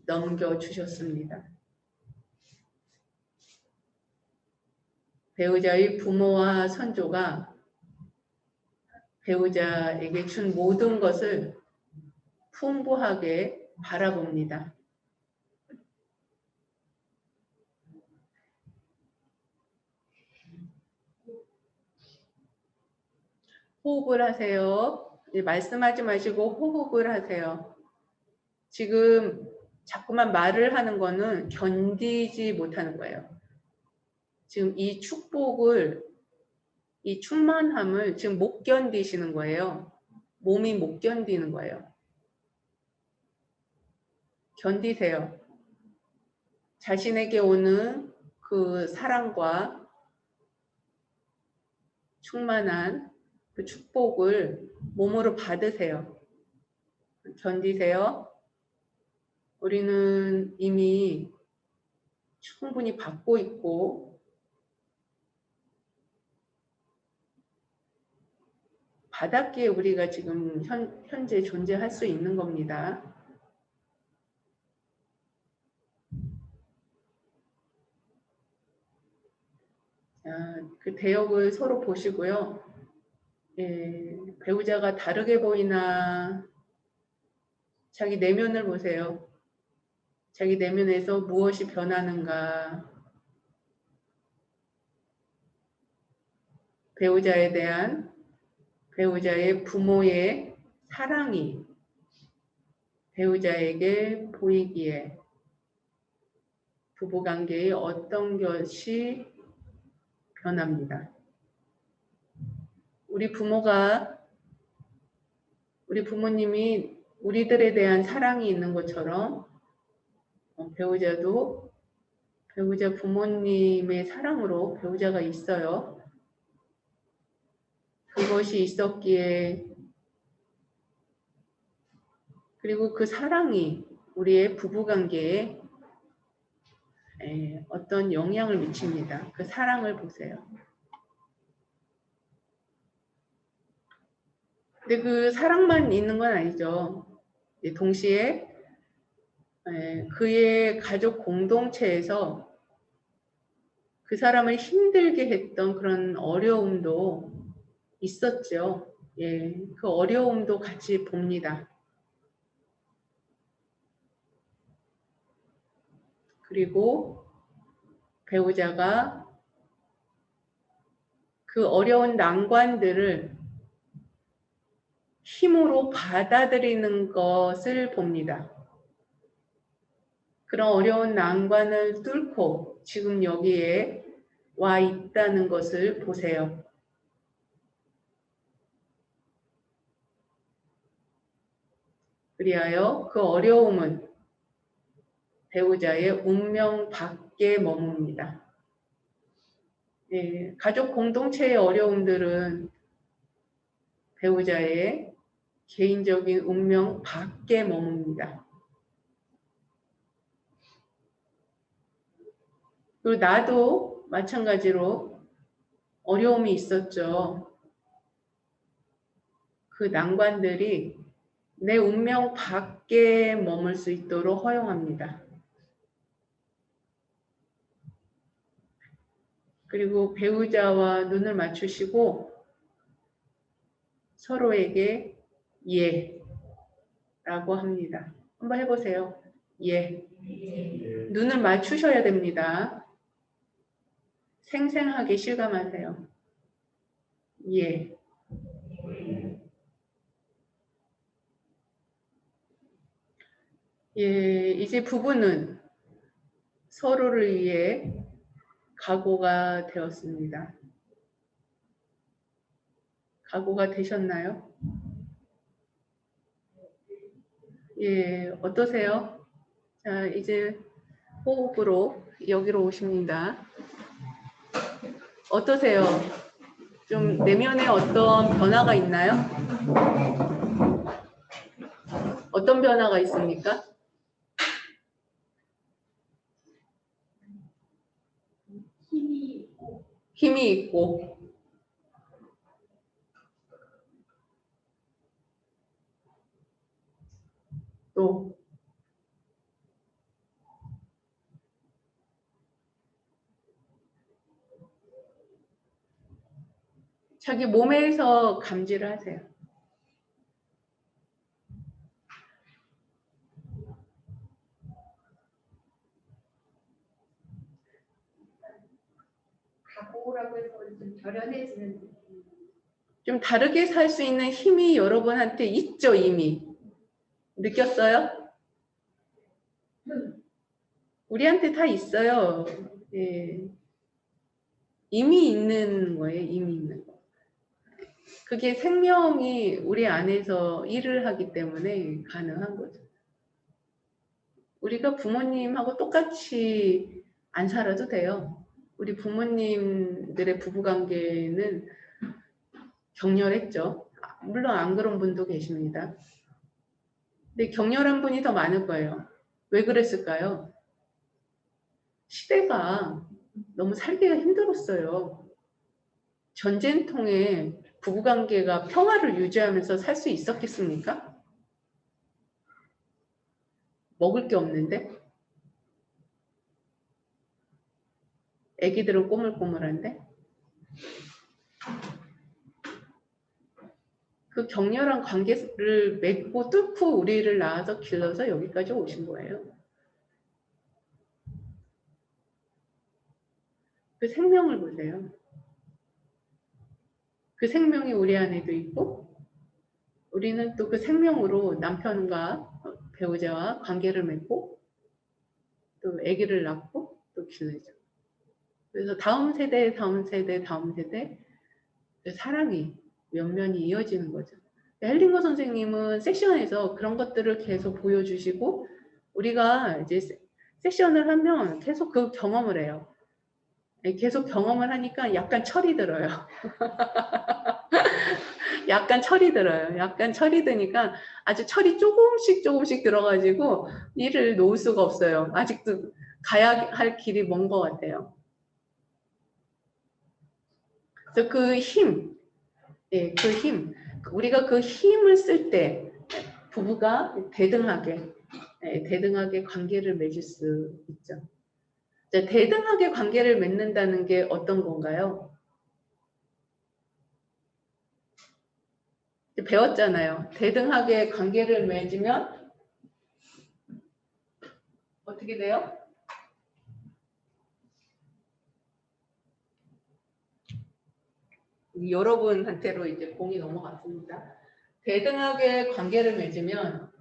넘겨주셨습니다. 배우자의 부모와 선조가 배우자에게 준 모든 것을 풍부하게 바라봅니다. 호흡을 하세요. 말씀하지 마시고 호흡을 하세요. 지금 자꾸만 말을 하는 거는 견디지 못하는 거예요. 지금 이 축복을, 이 충만함을 지금 못 견디시는 거예요. 몸이 못 견디는 거예요. 견디세요. 자신에게 오는 그 사랑과 충만한 그 축복을 몸으로 받으세요. 견디세요. 우리는 이미 충분히 받고 있고 받았기에 우리가 지금 현재 존재할 수 있는 겁니다. 자, 그 대역을 서로 보시고요. 배우자가 다르게 보이나 자기 내면을 보세요. 자기 내면에서 무엇이 변하는가. 배우자에 대한 배우자의 부모의 사랑이 배우자에게 보이기에 부부관계의 어떤 것이 변합니다. 우리 부모님이 우리들에 대한 사랑이 있는 것처럼 배우자도 배우자 부모님의 사랑으로 배우자가 있어요. 그것이 있었기에 그리고 그 사랑이 우리의 부부관계에 어떤 영향을 미칩니다. 그 사랑을 보세요. 근데 그 사랑만 있는 건 아니죠. 동시에 그의 가족 공동체에서 그 사람을 힘들게 했던 그런 어려움도 있었죠. 그 어려움도 같이 봅니다. 그리고 배우자가 그 어려운 난관들을 힘으로 받아들이는 것을 봅니다. 그런 어려운 난관을 뚫고 지금 여기에 와 있다는 것을 보세요. 그리하여 그 어려움은 배우자의 운명 밖에 머뭅니다. 가족 공동체의 어려움들은 배우자의 개인적인 운명 밖에 머뭅니다. 그리고 나도 마찬가지로 어려움이 있었죠. 그 난관들이 내 운명 밖에 머물 수 있도록 허용합니다. 그리고 배우자와 눈을 맞추시고 서로에게 예 라고 합니다. 한번 해보세요. 예. 눈을 맞추셔야 됩니다. 생생하게 실감하세요. 예. 예, 이제 부부는 서로를 위해 각오가 되었습니다. 각오가 되셨나요? 예, 어떠세요? 자, 이제 호흡으로 여기로 오십니다. 어떠세요? 좀 내면에 어떤 변화가 있나요? 어떤 변화가 있습니까? 힘이 있고 또 자기 몸에서 감지를 하세요. 각오라고 해서 좀 결연해지는 느낌. 좀 다르게 살 수 있는 힘이 여러분한테 있죠, 이미. 느꼈어요? 우리한테 다 있어요. 예. 이미 있는 거예요, 이미 있는 거. 그게 생명이 우리 안에서 일을 하기 때문에 가능한 거죠. 우리가 부모님하고 똑같이 안 살아도 돼요. 우리 부모님들의 부부관계는 격렬했죠. 물론 안 그런 분도 계십니다. 근데 격렬한 분이 더 많을 거예요. 왜 그랬을까요? 시대가 너무 살기가 힘들었어요. 전쟁통에 부부관계가 평화를 유지하면서 살 수 있었겠습니까? 먹을 게 없는데? 애기들은 꼬물꼬물한데? 그 격렬한 관계를 맺고 뚫고 우리를 낳아서 길러서 여기까지 오신 거예요. 그 생명을 보세요. 그 생명이 우리 안에도 있고 우리는 또 그 생명으로 남편과 배우자와 관계를 맺고 또 아기를 낳고 또 길러죠. 그래서 다음 세대, 다음 세대, 다음 세대 그 사랑이 면면이 이어지는 거죠. 헬링거 선생님은 섹션에서 그런 것들을 계속 보여주시고 우리가 이제 섹션을 하면 계속 그 경험을 해요. 계속 경험을 하니까 약간 철이 들어요. 약간 철이 들어요. 약간 철이 드니까 아주 철이 조금씩 들어가지고 일을 놓을 수가 없어요. 아직도 가야 할 길이 먼 것 같아요. 그래서 그 힘, 예, 그 힘, 우리가 그 힘을 쓸 때 부부가 대등하게, 예, 대등하게 관계를 맺을 수 있죠. 자, 대등하게 관계를 맺는다는 게 어떤 건가요? 배웠잖아요. 대등하게 관계를 맺으면 어떻게 돼요? 여러분한테로 이제 공이 넘어갔습니다. 대등하게 관계를 맺으면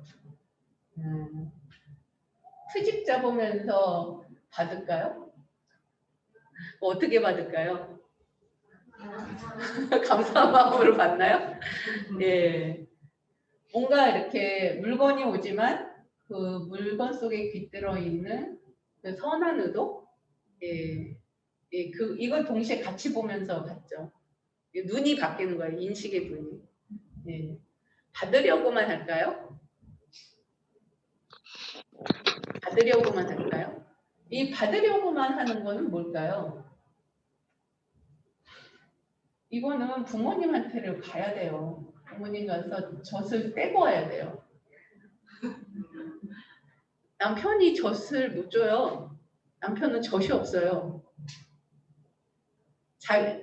트집 잡으면서 받을까요? 어떻게 받을까요? 감사한 마음으로 받나요? 예. 뭔가 이렇게 물건이 오지만 그 물건 속에 깃들어 있는 그 선한 의도, 예, 예, 이걸 동시에 같이 보면서 받죠. 눈이 바뀌는 거예요. 인식의 눈이. 예. 받으려고만 할까요? 받으려고만 할까요? 이 받으려고만 하는 거는 뭘까요? 이거는 부모님한테를 가야 돼요. 부모님 가서 젖을 떼고 와야 돼요. 남편이 젖을 못 줘요. 남편은 젖이 없어요.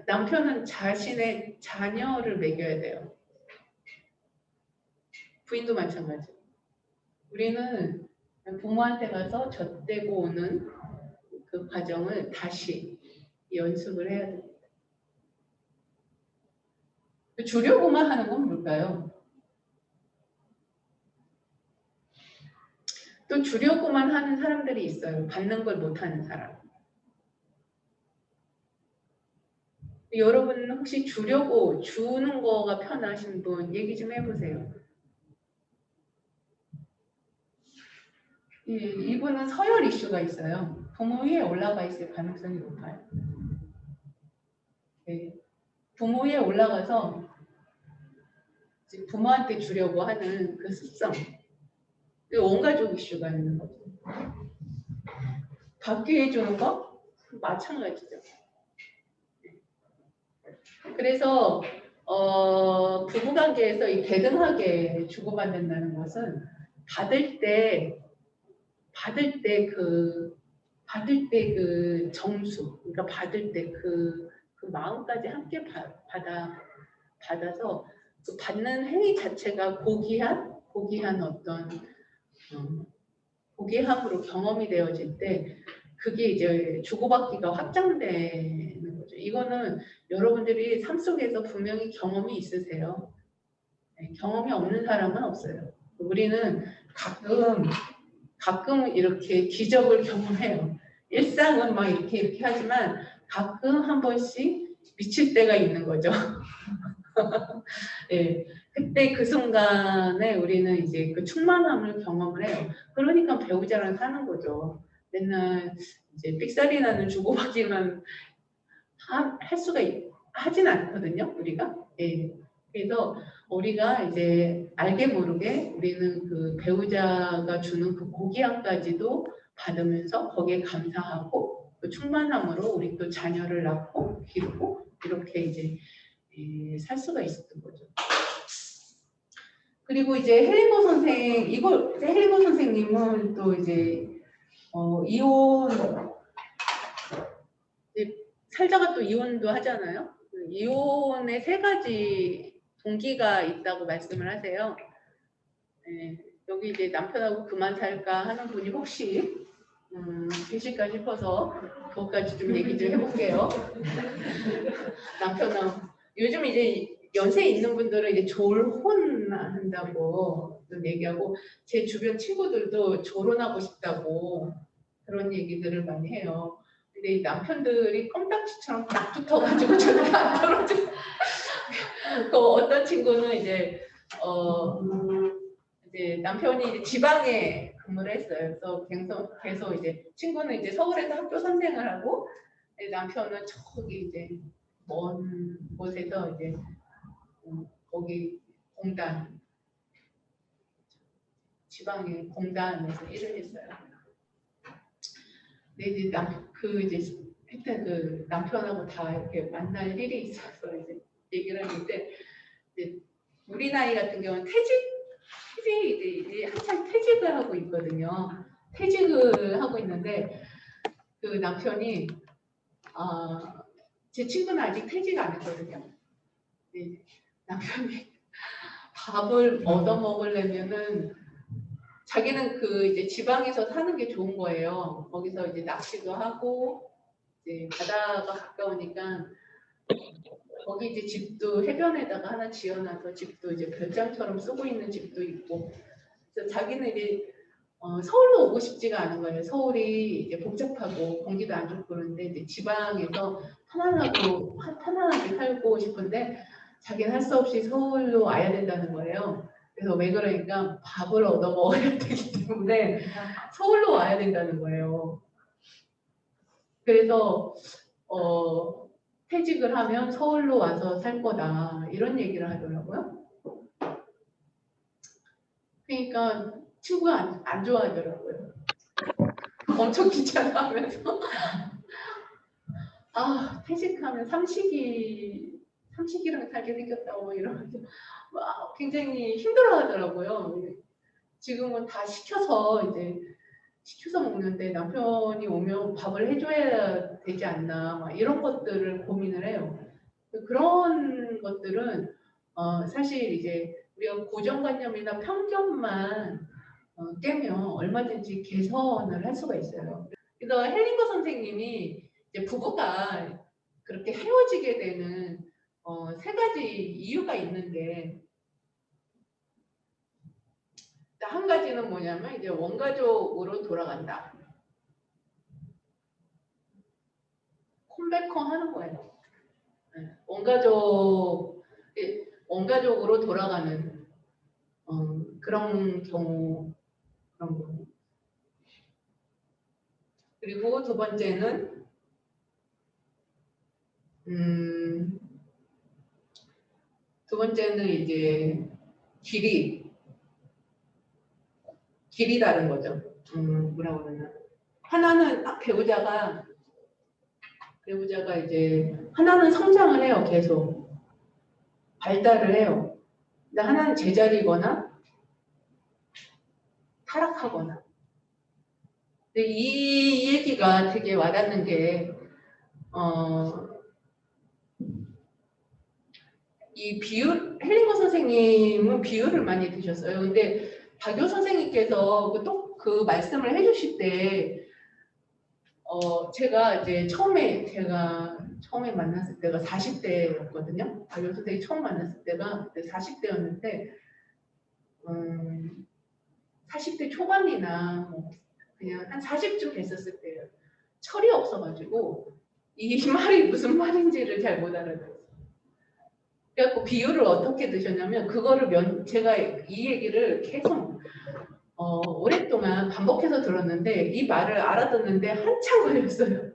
남편은 자신의 자녀를 먹여야 돼요. 부인도 마찬가지. 우리는 부모한테 가서 젖대고 오는 그 과정을 다시 연습을 해야 됩니다. 주려고만 하는 건 뭘까요? 또 주려고만 하는 사람들이 있어요. 받는 걸 못하는 사람. 여러분 혹시 주려고 주는 거가 편하신 분 얘기 좀 해보세요. 이분은 서열 이슈가 있어요. 부모 위에 올라가 있을 가능성이 높아요. 네. 부모 위에 올라가서 이제 부모한테 주려고 하는 그 습성. 원가족 이슈가 있는 거죠. 받기 위해 주는 거? 마찬가지죠. 그래서 부부관계에서 이 대등하게 주고받는다는 것은 받을 때 그 정수, 그러니까 받을 때 그 마음까지 함께 받아서 그 받는 행위 자체가 고귀한 어떤 고귀함으로 경험이 되어질 때 그게 이제 주고받기가 확장되는 거죠. 이거는 여러분들이 삶 속에서 분명히 경험이 있으세요. 네, 경험이 없는 사람은 없어요. 우리는 가끔 이렇게 기적을 경험해요. 일상은 막 이렇게 하지만 가끔 한 번씩 미칠 때가 있는 거죠. 네, 그때 그 순간에 우리는 이제 그 충만함을 경험을 해요. 그러니까 배우자랑 사는 거죠. 맨날 이제 삑사리 나는 주고받기만 할 수가 하진 않거든요, 우리가. 예. 그래서 우리가 이제 알게 모르게 우리는 그 배우자가 주는 그 고귀함까지도 받으면서 거기에 감사하고 그 충만함으로 우리 또 자녀를 낳고 기르고 이렇게 이제 살 수가 있었던 거죠. 그리고 이제 헬리고 선생님은 또 이제 이혼 살다가 또 이혼도 하잖아요. 이혼의 3가지 동기가 있다고 말씀을 하세요. 네, 여기 이제 남편하고 그만 살까 하는 분이 혹시 계실까 싶어서 그것까지 좀 얘기 좀 해볼게요. 남편하고 요즘 이제 연세 있는 분들은 이제 졸혼한다고 얘기하고 제 주변 친구들도 졸혼하고 싶다고 그런 얘기들을 많이 해요. 근데 이 남편들이 껌딱지처럼 딱 붙어가지고 절대 안 떨어져. 그 어떤 친구는 이제 이제 남편이 이제 지방에 근무를 했어요. 그래서 계속 이제 친구는 이제 서울에서 학교 선생을 하고 남편은 저기 이제 먼 곳에서 이제 거기 지방의 공단에서 일을 했어요. 근데 이제 하여튼 그 남편하고 다 이렇게 만날 일이 있어서 이제 얘기를 했는데 이제 우리 나이 같은 경우는 이제 한참 퇴직을 하고 있거든요. 퇴직을 하고 있는데 그 남편이 제 친구는 아직 퇴직 안 했거든요. 네, 남편이 밥을 얻어 먹으려면은 자기는 그 이제 지방에서 사는 게 좋은 거예요. 거기서 이제 낚시도 하고 이제 바다가 가까우니까 거기 이제 집도 해변에다가 하나 지어놔서 집도 이제 별장처럼 쓰고 있는 집도 있고. 그래서 자기는 이제 서울로 오고 싶지가 않은 거예요. 서울이 이제 복잡하고 공기도 안 좋고 그런데 이제 지방에서 편안하게 살고 싶은데 자기는 할 수 없이 서울로 와야 된다는 거예요. 그래서 왜 그러니까 밥을 얻어 먹어야 되기 때문에 서울로 와야 된다는 거예요. 그래서 퇴직을 하면 서울로 와서 살 거다 이런 얘기를 하더라고요. 그러니까 친구가 안 좋아하더라고요. 엄청 귀찮아하면서 퇴직하면 삼식이랑 살게 생겼다고 이러면서 굉장히 힘들어하더라고요. 지금은 다 시켜서 먹는데 남편이 오면 밥을 해줘야 되지 않나 막 이런 것들을 고민을 해요. 그런 것들은 사실 이제 우리가 고정관념이나 편견만 깨면 얼마든지 개선을 할 수가 있어요. 그래서 헬링거 선생님이 이제 부부가 그렇게 헤어지게 되는 3가지 이유가 있는데 한 가지는 뭐냐면 이제 원가족으로 돌아간다. 컴백홈 하는 거예요. 네, 원가족으로 돌아가는 그런 경우. 그리고 두 번째는 이제 길이 다른 거죠. 뭐라고 그러나. 하나는 배우자가 이제 하나는 성장을 해요. 계속 발달을 해요. 근데 하나는 제자리거나 타락하거나. 근데 이 얘기가 되게 와닿는 게 이 비유, 헬링거 선생님은 비유를 많이 드셨어요. 근데 박교 선생님께서 그 말씀을 해주실 때 제가 처음에 만났을 때가 40대였거든요. 박교 선생님 처음 만났을 때가 그때 40대였는데 40대 초반이나 그냥 한 40쯤 됐었을 때예요. 철이 없어가지고 이 말이 무슨 말인지를 잘 못 알아들었어요. 그래갖고 비유를 어떻게 드셨냐면 제가 이 얘기를 계속 오랫동안 반복해서 들었는데 이 말을 알아듣는데 한참 걸렸어요.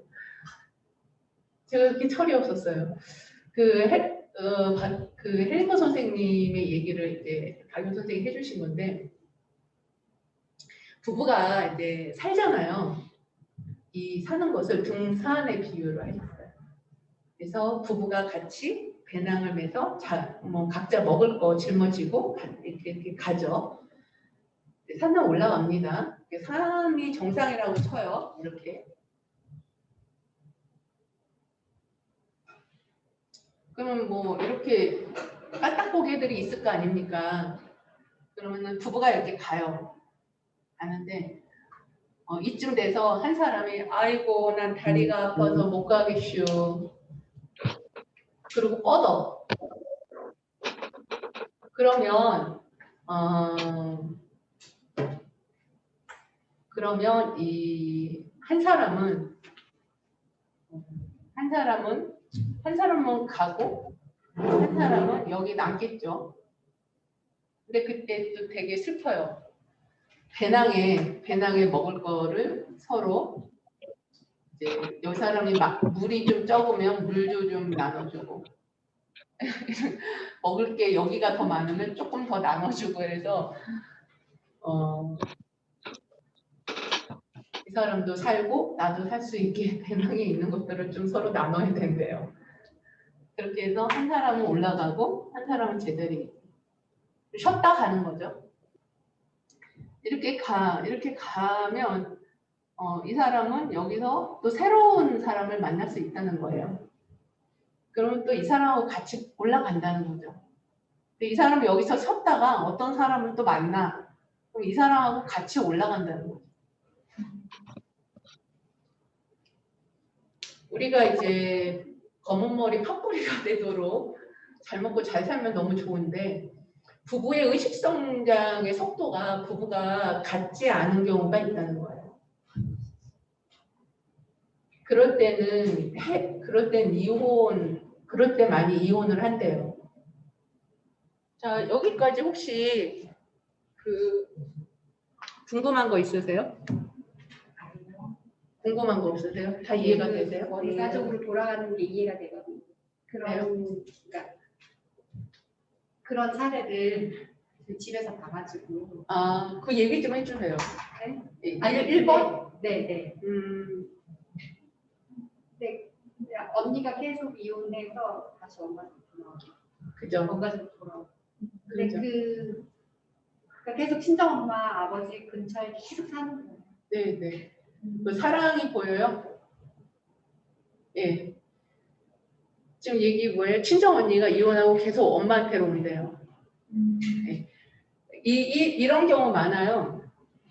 제가 그렇게 철이 없었어요. 그 헬링거 선생님의 얘기를 이제 박윤 선생님이 해주신 건데 부부가 이제 살잖아요. 이 사는 것을 등산의 비유로 하셨어요. 그래서 부부가 같이 배낭을 매서 각자 먹을 거 짊어지고 이렇게 가죠. 산을 올라갑니다. 산이 정상이라고 쳐요. 이렇게. 그러면 이렇게 까딱고개들이 있을 거 아닙니까? 그러면은 부부가 이렇게 가는데 이쯤 돼서 한 사람이 아이고 난 다리가 아파서 못 가겠슈. 그리고 뻗어. 그러면 이 한 사람은 가고 한 사람은 여기 남겠죠. 근데 그때 또 되게 슬퍼요. 배낭에 먹을 거를 서로 이제 여 사람이 물이 좀 적으면 물도 좀 나눠주고 먹을 게 여기가 더 많으면 조금 더 나눠주고 해서 이 사람도 살고 나도 살 수 있게 배낭에 있는 것들을 좀 서로 나눠야 된대요. 그렇게 해서 한 사람은 올라가고 한 사람은 제자리 쉬었다 가는 거죠. 이렇게 가면 이 사람은 여기서 또 새로운 사람을 만날 수 있다는 거예요. 그러면 또 이 사람하고 같이 올라간다는 거죠. 근데 이 사람이 여기서 쉬었다가 어떤 사람을 또 만나. 그럼 이 사람하고 같이 올라간다는 거죠. 우리가 이제 검은 머리 팥뿌리가 되도록 잘 먹고 잘 살면 너무 좋은데 부부의 의식 성장의 속도가 부부가 같지 않은 경우가 있다는 거예요. 그럴 땐 그럴 때 많이 이혼을 한대요. 자, 여기까지 혹시 궁금한 거 있으세요? 궁금한 거 없으세요? 다 이해가 되세요? 원가족으로 돌아가는 게 이해가 되거든요. 그러니까 그런 사례를 집에서 봐가지고. 그 얘기 좀 해주세요. 네? 아니, 1번? 네. 네. 언니가 계속 이혼해서 다시 원가족으로 돌아오고. 그죠. 원가족으로 돌아오고. 근데 그죠. 그러니까 계속 친정엄마, 아버지 근처에 계속 사는 거예요. 네. 그 사랑이 보여요? 예. 지금 얘기 뭐예요? 친정 언니가 이혼하고 계속 엄마한테로 온대요. 네. 이런 경우 많아요.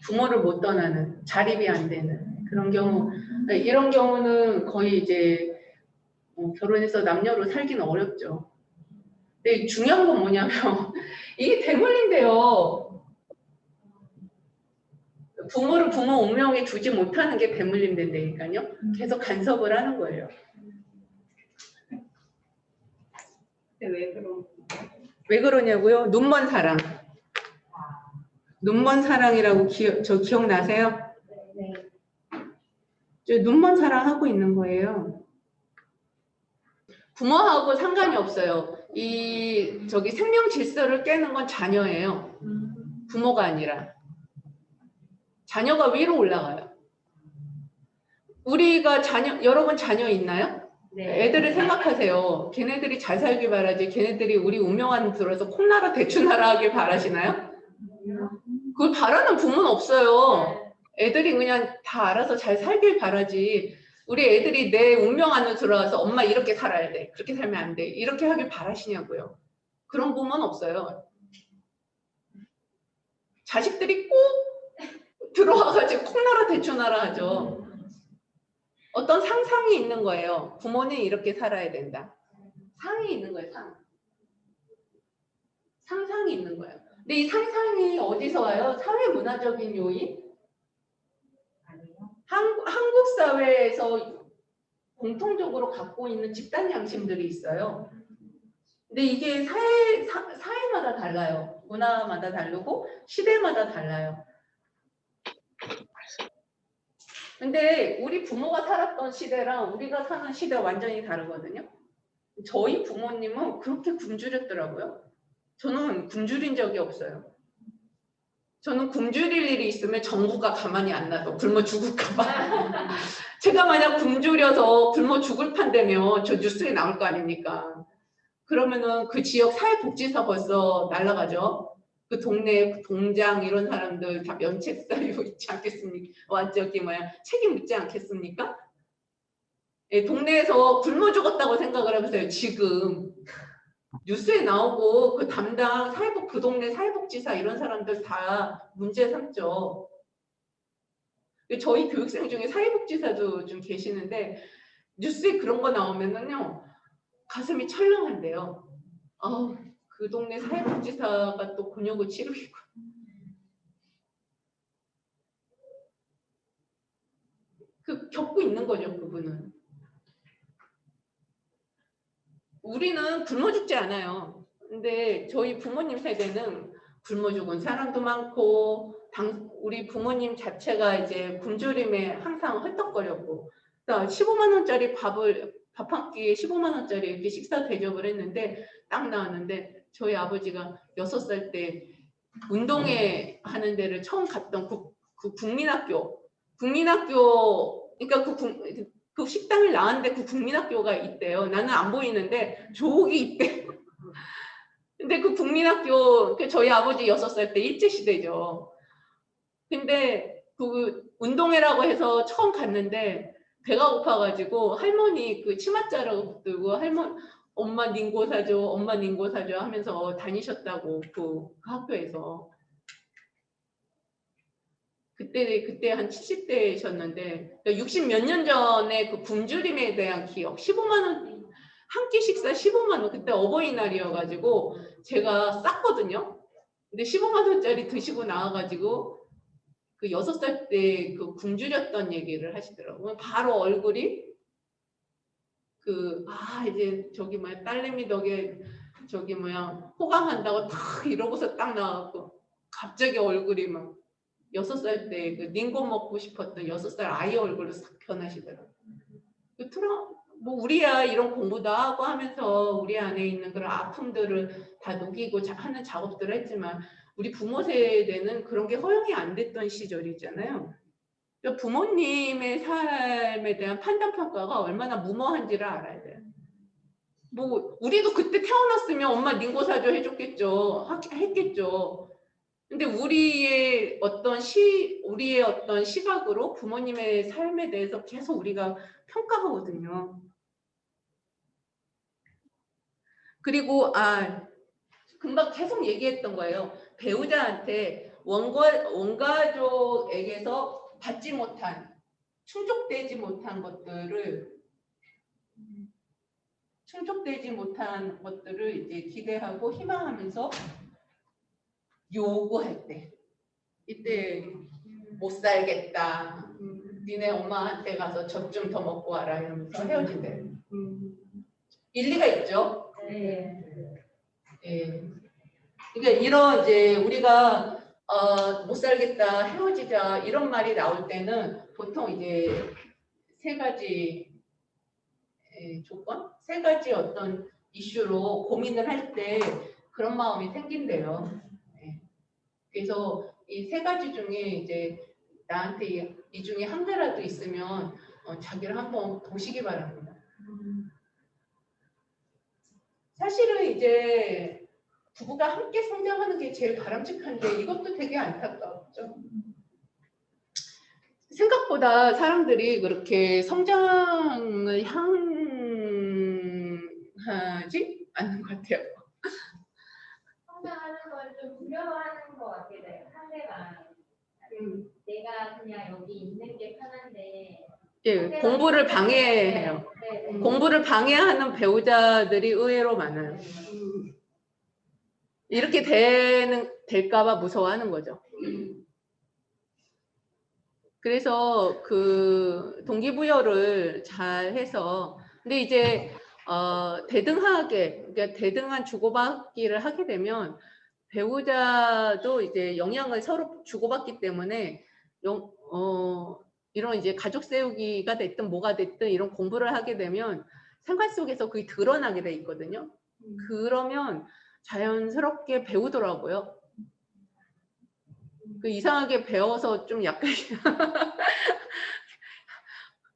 부모를 못 떠나는, 자립이 안 되는 그런 경우. 이런 경우는 거의 이제 결혼해서 남녀로 살기는 어렵죠. 근데 중요한 건 뭐냐면 이게 대물림돼요. 부모를 부모 운명에 두지 못하는 게 배물림 된다니까요. 계속 간섭을 하는 거예요. 근데 왜 그런? 왜 그러냐고요? 눈먼 사랑. 눈먼 사랑이라고 저 기억나세요? 네. 저 눈먼 사랑 하고 있는 거예요. 부모하고 상관이 없어요. 저기 생명 질서를 깨는 건 자녀예요. 부모가 아니라. 자녀가 위로 올라가요. 우리가 여러분 자녀 있나요? 네. 애들을 생각하세요. 걔네들이 잘 살길 바라지, 걔네들이 우리 운명안 들어서 콩나라 대추나라 하길 바라시나요? 그걸 바라는 부모는 없어요. 애들이 그냥 다 알아서 잘 살길 바라지, 우리 애들이 내 운명 안으로 들어와서 엄마 이렇게 살아야 돼, 그렇게 살면 안 돼, 이렇게 하길 바라시냐고요. 그런 부모는 없어요. 자식들이 꼭 들어와가지고 콩나라 대추나라 하죠. 어떤 상상이 있는 거예요. 부모는 이렇게 살아야 된다. 상이 있는 거예요. 상상이 있는 거예요. 근데 이 상상이 어디서 와요? 사회 문화적인 요인? 한국 사회에서 공통적으로 갖고 있는 집단 양심들이 있어요. 근데 이게 사회마다 달라요. 문화마다 다르고 시대마다 달라요. 근데 우리 부모가 살았던 시대랑 우리가 사는 시대가 완전히 다르거든요. 저희 부모님은 그렇게 굶주렸더라고요. 저는 굶주린 적이 없어요. 저는 굶주릴 일이 있으면 정부가 가만히 안 놔둬. 굶어 죽을까 봐. 제가 만약 굶주려서 굶어 죽을 판되면 저 뉴스에 나올 거 아닙니까? 그러면은 그 지역 사회복지사 벌써 날아가죠. 그 동네 동장 이런 사람들 다 면책 쌓이고 있지 않겠습니까? 책임 묻지 않겠습니까? 예, 동네에서 굶어 죽었다고 생각을 해보세요. 지금 뉴스에 나오고 그 담당 그 동네 사회복지사 이런 사람들 다 문제 삼죠. 저희 교육생 중에 사회복지사도 좀 계시는데 뉴스에 그런 거 나오면은요 가슴이 철렁한데요. 그 동네 사회복지사가 또 곤욕을 치르고 겪고 있는 거죠, 그분은. 우리는 굶어 죽지 않아요. 근데 저희 부모님 세대는 굶어 죽은 사람도 많고 우리 부모님 자체가 이제 굶주림에 항상 헐떡거렸고 15만 원짜리 밥 한 끼에 15만 원짜리 이렇게 식사 대접을 했는데 딱 나왔는데 저희 아버지가 6살 때 운동회 하는 데를 처음 갔던 그 국민학교 그러니까 그 식당을 나왔는데 그 국민학교가 있대요. 나는 안 보이는데 저기 있대. 근데 그 국민학교 저희 아버지 6살 때 일제시대죠. 근데 그 운동회라고 해서 처음 갔는데 배가 고파가지고 할머니 그 치맛자루 들고 엄마 닝고 사줘, 엄마 닝고 사줘 하면서 다니셨다고 그 학교에서. 그때 한 70대셨는데 60 몇 년 전에 그 굶주림에 대한 기억. 15만 원 한 끼 식사 15만 원. 그때 어버이날이어가지고 제가 쌌거든요. 근데 15만 원짜리 드시고 나와가지고 그 6살 때 그 굶주렸던 얘기를 하시더라고요. 바로 얼굴이 이제 딸내미 덕에 호강한다고 탁 이러고서 딱 나와갖고 갑자기 얼굴이 막 6살 때 그 닝고 먹고 싶었던 6살 아이 얼굴로 싹 변하시더라고요. 우리 아이 이런 공부도 하고 하면서 우리 안에 있는 그런 아픔들을 다 녹이고 하는 작업들을 했지만 우리 부모 세대는 그런 게 허용이 안 됐던 시절이잖아요. 부모님의 삶에 대한 판단 평가가 얼마나 무모한지를 알아야 돼요. 우리도 그때 태어났으면 엄마 닝고 사줘 해줬겠죠. 했겠죠. 근데 우리의 어떤 시각으로 부모님의 삶에 대해서 계속 우리가 평가하거든요. 그리고 금방 계속 얘기했던 거예요. 배우자한테 원가족에게서 받지 못한, 충족되지 못한 것들을 이제 기대하고 희망하면서 요구할 때, 이때 못 살겠다. 니네 엄마한테 가서 젖 좀 더 먹고 와라 이러면서 헤어진대. 일리가 있죠. 네. 예. 그러니까 이런 이제 우리가 못 살겠다, 헤어지자 이런 말이 나올 때는 보통 이제 세 가지 조건, 세 가지 어떤 이슈로 고민을 할 때 그런 마음이 생긴대요. 예. 그래서 이 세 가지 중에 이제 나한테 이 중에 한 개라도 있으면 자기를 한번 보시기 바랍니다. 사실은 이제 부부가 함께 성장하는 게 제일 바람직한데 이것도 되게 안타깝죠. 생각보다 사람들이 그렇게 성장을 향하지 않는 것 같아요. 성장하는 걸 좀 두려워하는 것 같아요. 상대방. 내가 그냥 여기 있는 게 편한데. 예, 공부를 방해해요. 네. 공부를 방해하는 배우자들이 의외로 많아요. 이렇게 될까봐 무서워하는 거죠. 그래서 그 동기부여를 잘 해서, 근데 이제 그러니까 대등한 주고받기를 하게 되면 배우자도 이제 영향을 서로 주고받기 때문에 이런 이제 가족 세우기가 됐든 뭐가 됐든 이런 공부를 하게 되면 생활 속에서 그게 드러나게 돼 있거든요. 그러면 자연스럽게 배우더라고요. 그 이상하게 배워서 좀 약간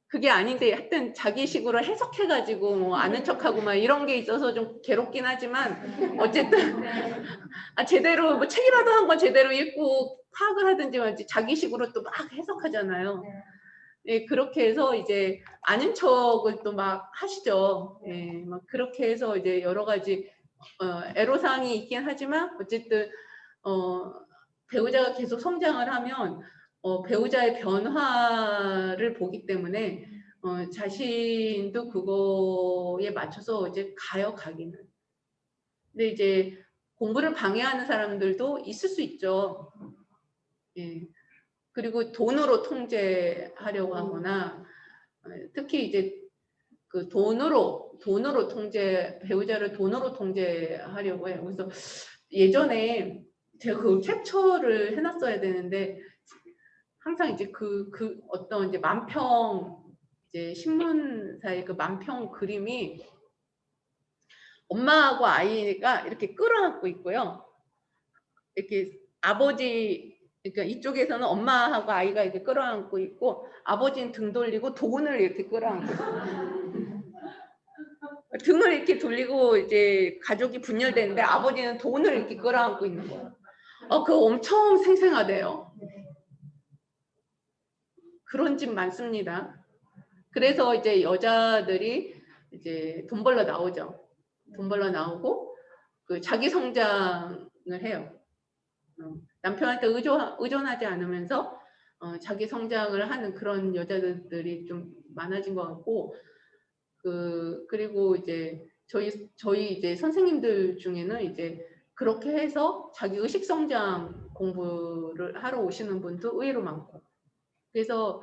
그게 아닌데 하여튼 자기식으로 해석해가지고 뭐 아는 척하고 막 이런 게 있어서 좀 괴롭긴 하지만 어쨌든 제대로 뭐 책이라도 한 권 제대로 읽고 파악을 하든지 말지 자기식으로 또 막 해석하잖아요. 예, 그렇게 해서 이제 아는 척을 또 막 하시죠. 예, 막 그렇게 해서 이제 여러 가지 애로사항이 있긴 하지만 어쨌든 배우자가 계속 성장을 하면 배우자의 변화를 보기 때문에 자신도 그거에 맞춰서 이제 가기는. 근데 이제 공부를 방해하는 사람들도 있을 수 있죠. 예. 그리고 돈으로 통제하려고 하거나 특히 이제 그 돈으로 배우자를 돈으로 통제하려고 해요. 그래서 예전에 제가 그 캡처를 해놨어야 되는데 항상 이제 그 어떤 이제 만평 이제 신문사의 그 만평 그림이 엄마하고 아이가 이렇게 끌어안고 있고요. 이렇게 아버지 그러니까 이쪽에서는 엄마하고 아이가 이렇게 끌어안고 있고 아버지는 등 돌리고 돈을 이렇게 끌어안고 있어요. 등을 이렇게 돌리고 이제 가족이 분열되는데 아버지는 돈을 이렇게 끌어안고 있는 거예요. 그거 엄청 생생하대요. 그런 집 많습니다. 그래서 이제 여자들이 이제 돈 벌러 나오죠. 돈 벌러 나오고 그 자기 성장을 해요. 남편한테 의존하지 않으면서 자기 성장을 하는 그런 여자들이 좀 많아진 것 같고 그리고 이제 저희 이제 선생님들 중에는 이제 그렇게 해서 자기 의식 성장 공부를 하러 오시는 분도 의외로 많고 그래서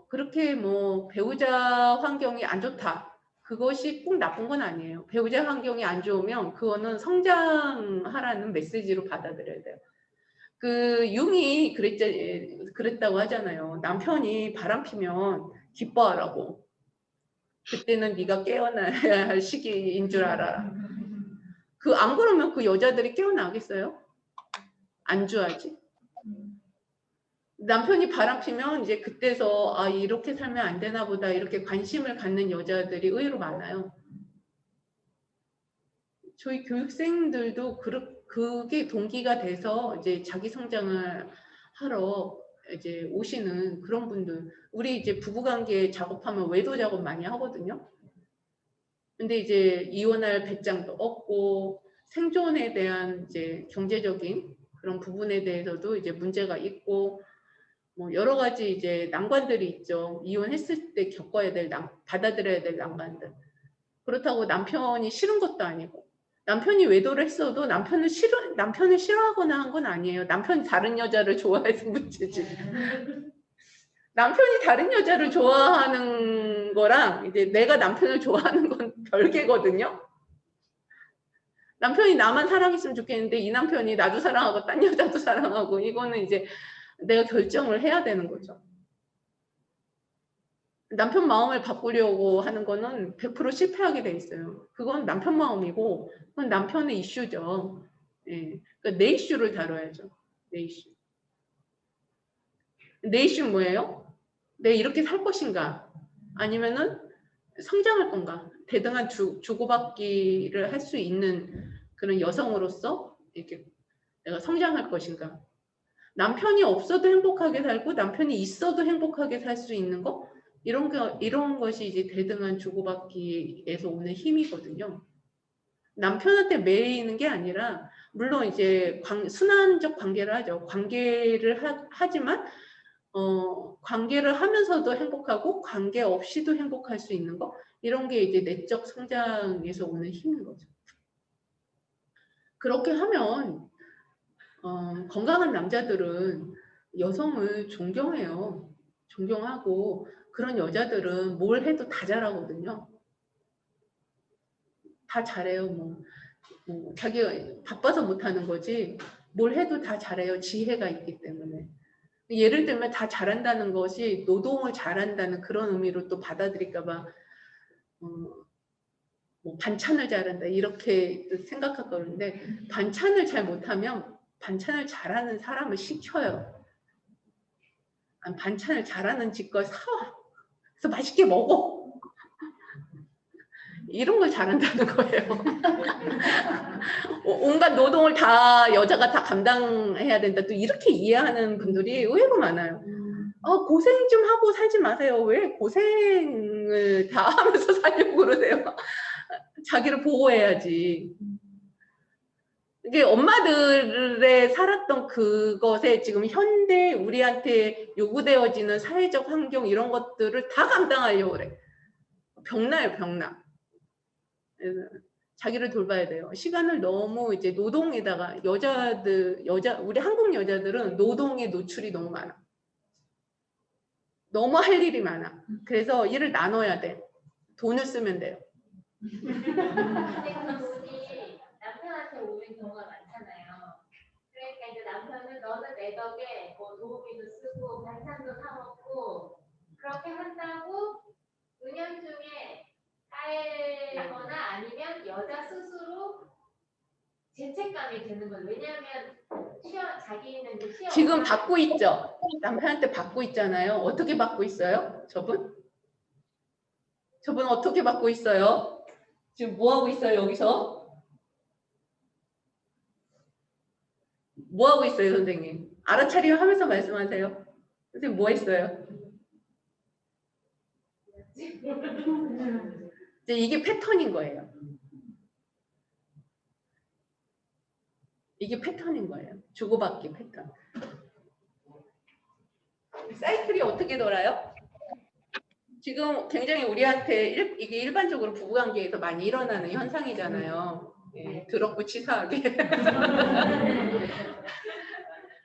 그렇게 뭐 배우자 환경이 안 좋다 그것이 꼭 나쁜 건 아니에요. 배우자 환경이 안 좋으면 그거는 성장하라는 메시지로 받아들여야 돼요. 그 융이 그랬다고 하잖아요. 남편이 바람 피면 기뻐하라고. 그때는 네가 깨어나야 할 시기인 줄 알아라. 안 그러면 그 여자들이 깨어나겠어요? 안주하지. 남편이 바람 피면 이제 그때서 이렇게 살면 안 되나 보다 이렇게 관심을 갖는 여자들이 의외로 많아요. 저희 교육생들도 그게 동기가 돼서 이제 자기 성장을 하러 이제 오시는 그런 분들. 우리 이제 부부관계 작업하면 외도 작업 많이 하거든요. 근데 이제 이혼할 배짱도 없고 생존에 대한 이제 경제적인 그런 부분에 대해서도 이제 문제가 있고 뭐 여러 가지 이제 난관들이 있죠. 이혼했을 때 겪어야 될 받아들여야 될 난관들. 그렇다고 남편이 싫은 것도 아니고 남편이 외도를 했어도 남편을 싫어하거나 한 건 아니에요. 남편이 다른 여자를 좋아해서 문제지. 남편이 다른 여자를 좋아하는 거랑 이제 내가 남편을 좋아하는 건 별개거든요. 남편이 나만 사랑했으면 좋겠는데 이 남편이 나도 사랑하고 딴 여자도 사랑하고 이거는 이제 내가 결정을 해야 되는 거죠. 남편 마음을 바꾸려고 하는 거는 100% 실패하게 돼 있어요. 그건 남편 마음이고 그건 남편의 이슈죠. 예. 그러니까 내 이슈를 다뤄야죠. 내 이슈. 내 이슈는 뭐예요? 내가 이렇게 살 것인가? 아니면은 성장할 건가? 대등한 주고받기를 할 수 있는 그런 여성으로서 이렇게 내가 성장할 것인가? 남편이 없어도 행복하게 살고 남편이 있어도 행복하게 살 수 있는 거? 이런 것이 이제 대등한 주고받기에서 오는 힘이거든요. 남편한테 매이는 게 아니라 물론 이제 순환적 관계를 하죠. 관계를 하지만 관계를 하면서도 행복하고 관계 없이도 행복할 수 있는 거 이런 게 이제 내적 성장에서 오는 힘인 거죠. 그렇게 하면 건강한 남자들은 여성을 존경해요. 존경하고 그런 여자들은 뭘 해도 다 잘하거든요. 다 잘해요. 뭐 자기가 바빠서 못하는 거지 뭘 해도 다 잘해요. 지혜가 있기 때문에. 예를 들면 다 잘한다는 것이 노동을 잘한다는 그런 의미로 또 받아들일까 봐 뭐 반찬을 잘한다 이렇게 생각할 거는데 반찬을 잘 못하면 반찬을 잘하는 사람을 시켜요. 반찬을 잘하는 집걸 사와. 그래서 맛있게 먹어. 이런 걸 잘한다는 거예요. 온갖 노동을 다 여자가 다 감당해야 된다. 또 이렇게 이해하는 분들이 의외로 많아요. 고생 좀 하고 살지 마세요. 왜 고생을 다 하면서 살려고 그러세요? 자기를 보호해야지. 이게 엄마들의 살았던 그것에 지금 현대 우리한테 요구되어지는 사회적 환경 이런 것들을 다 감당하려고 그래. 병나요, 병나. 그래서 자기를 돌봐야 돼요. 시간을 너무 이제 노동에다가 우리 한국 여자들은 노동에 노출이 너무 많아. 너무 할 일이 많아. 그래서 일을 나눠야 돼. 돈을 쓰면 돼요. 근데 그 돈이 남편한테 오는 경우가 많잖아요. 그러니까 이제 남편은 너는 내 덕에 뭐 도우미도 쓰고 반찬도 사 먹고 그렇게 한다고 은연중에 깔거나 아니면 여자 스스로 죄책감이 드는 거예요. 왜냐하면 자기는 이제 시험 지금 받고 있죠. 남편한테 받고 있잖아요. 어떻게 받고 있어요? 저분 어떻게 받고 있어요? 지금 뭐 하고 있어요? 여기서 뭐 하고 있어요, 선생님? 알아차림 하면서 말씀하세요. 선생님 뭐 했어요? 이제 이게 패턴인 거예요. 이게 패턴인 거예요. 주고받기 패턴. 사이클이 어떻게 돌아요? 지금 굉장히 우리한테 이게 일반적으로 부부관계에서 많이 일어나는 현상이잖아요. 예, 더럽고 치사하게.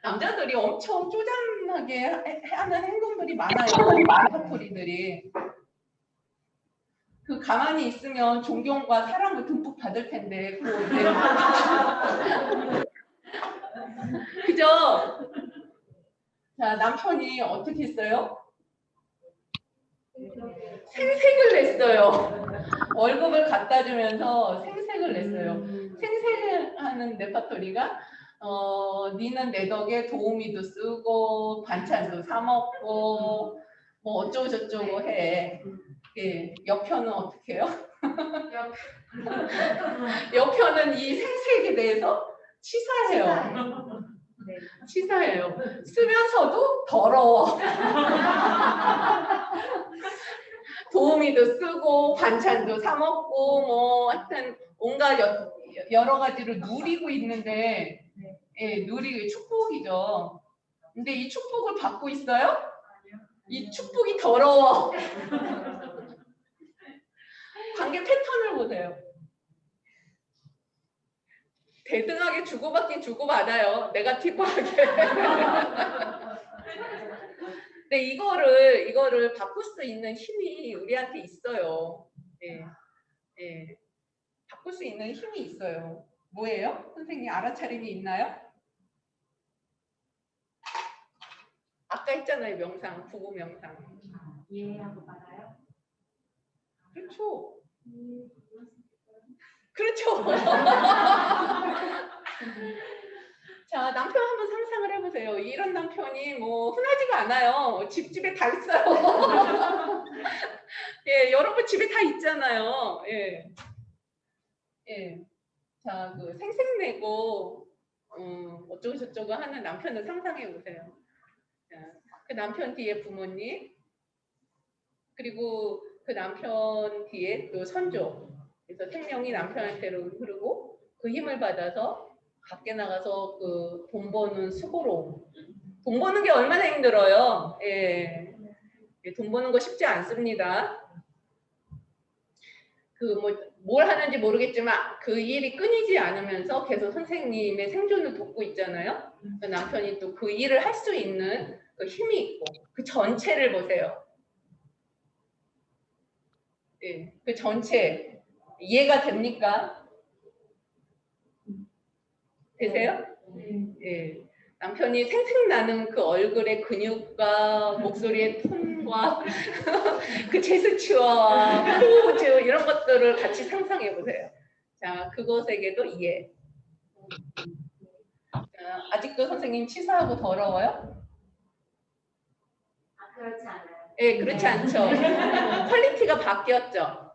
남자들이 엄청 쪼잔하게 하는 행동들이 많아요. 사토리들이. 그 가만히 있으면 존경과 사랑을 듬뿍 받을 텐데 그죠? 자, 남편이 어떻게 했어요? 생색을 냈어요. 월급을 갖다 주면서 생색을 냈어요. 생색을 하는 레파토리가 니는 내 덕에 도우미도 쓰고 반찬도 사 먹고 뭐 어쩌고 저쩌고 해. 예, 옆편은 어떻게 해요? 옆편은 이 생색에 대해서 치사해요. 치사해요. 쓰면서도 더러워. 도우미도 쓰고 반찬도 사 먹고 뭐 하여튼 온갖 여러 가지를 누리고 있는데 예, 누리고 축복이죠. 근데 이 축복을 받고 있어요? 이 축복이 더러워. 관계 패턴을 보세요. 대등하게 주고받긴 주고받아요. 네거티브하게. 근데 이거를 바꿀 수 있는 힘이 우리한테 있어요. 예, 예. 바꿀 수 있는 힘이 있어요. 뭐예요? 선생님 알아차림이 있나요? 아까 했잖아요. 명상, 부부 명상. 이해하고 받아요. 그렇죠. 그렇죠. 자, 남편 한번 상상을 해보세요. 이런 남편이 뭐 흔하지가 않아요. 집에 다 있어요. 예, 여러분 집에 다 있잖아요. 예. 예. 자, 그 생색내고 어쩌고 저쩌고 하는 남편을 상상해 보세요. 자, 그 남편 뒤에 부모님, 그리고 그 남편 뒤에 또 선조. 그래서 생명이 남편한테로 흐르고 그 힘을 받아서 밖에 나가서 그 돈 버는 수고로. 돈 버는 게 얼마나 힘들어요. 예. 돈 버는 거 쉽지 않습니다. 그 뭘 하는지 모르겠지만 그 일이 끊이지 않으면서 계속 선생님의 생존을 돕고 있잖아요. 그 남편이 또 그 일을 할 수 있는 그 힘이 있고 그 전체를 보세요. 예, 그 전체 이해가 됩니까? 되세요? 예. 남편이 생생나는 그 얼굴의 근육과 목소리의 톤과 그 제스처와 포즈 이런 것들을 같이 상상해 보세요. 자, 그것에게도 이해. 자, 아직도 선생님 치사하고 더러워요? 아, 그렇지 않아요. 예, 그렇지 않죠. 퀄리티가 바뀌었죠.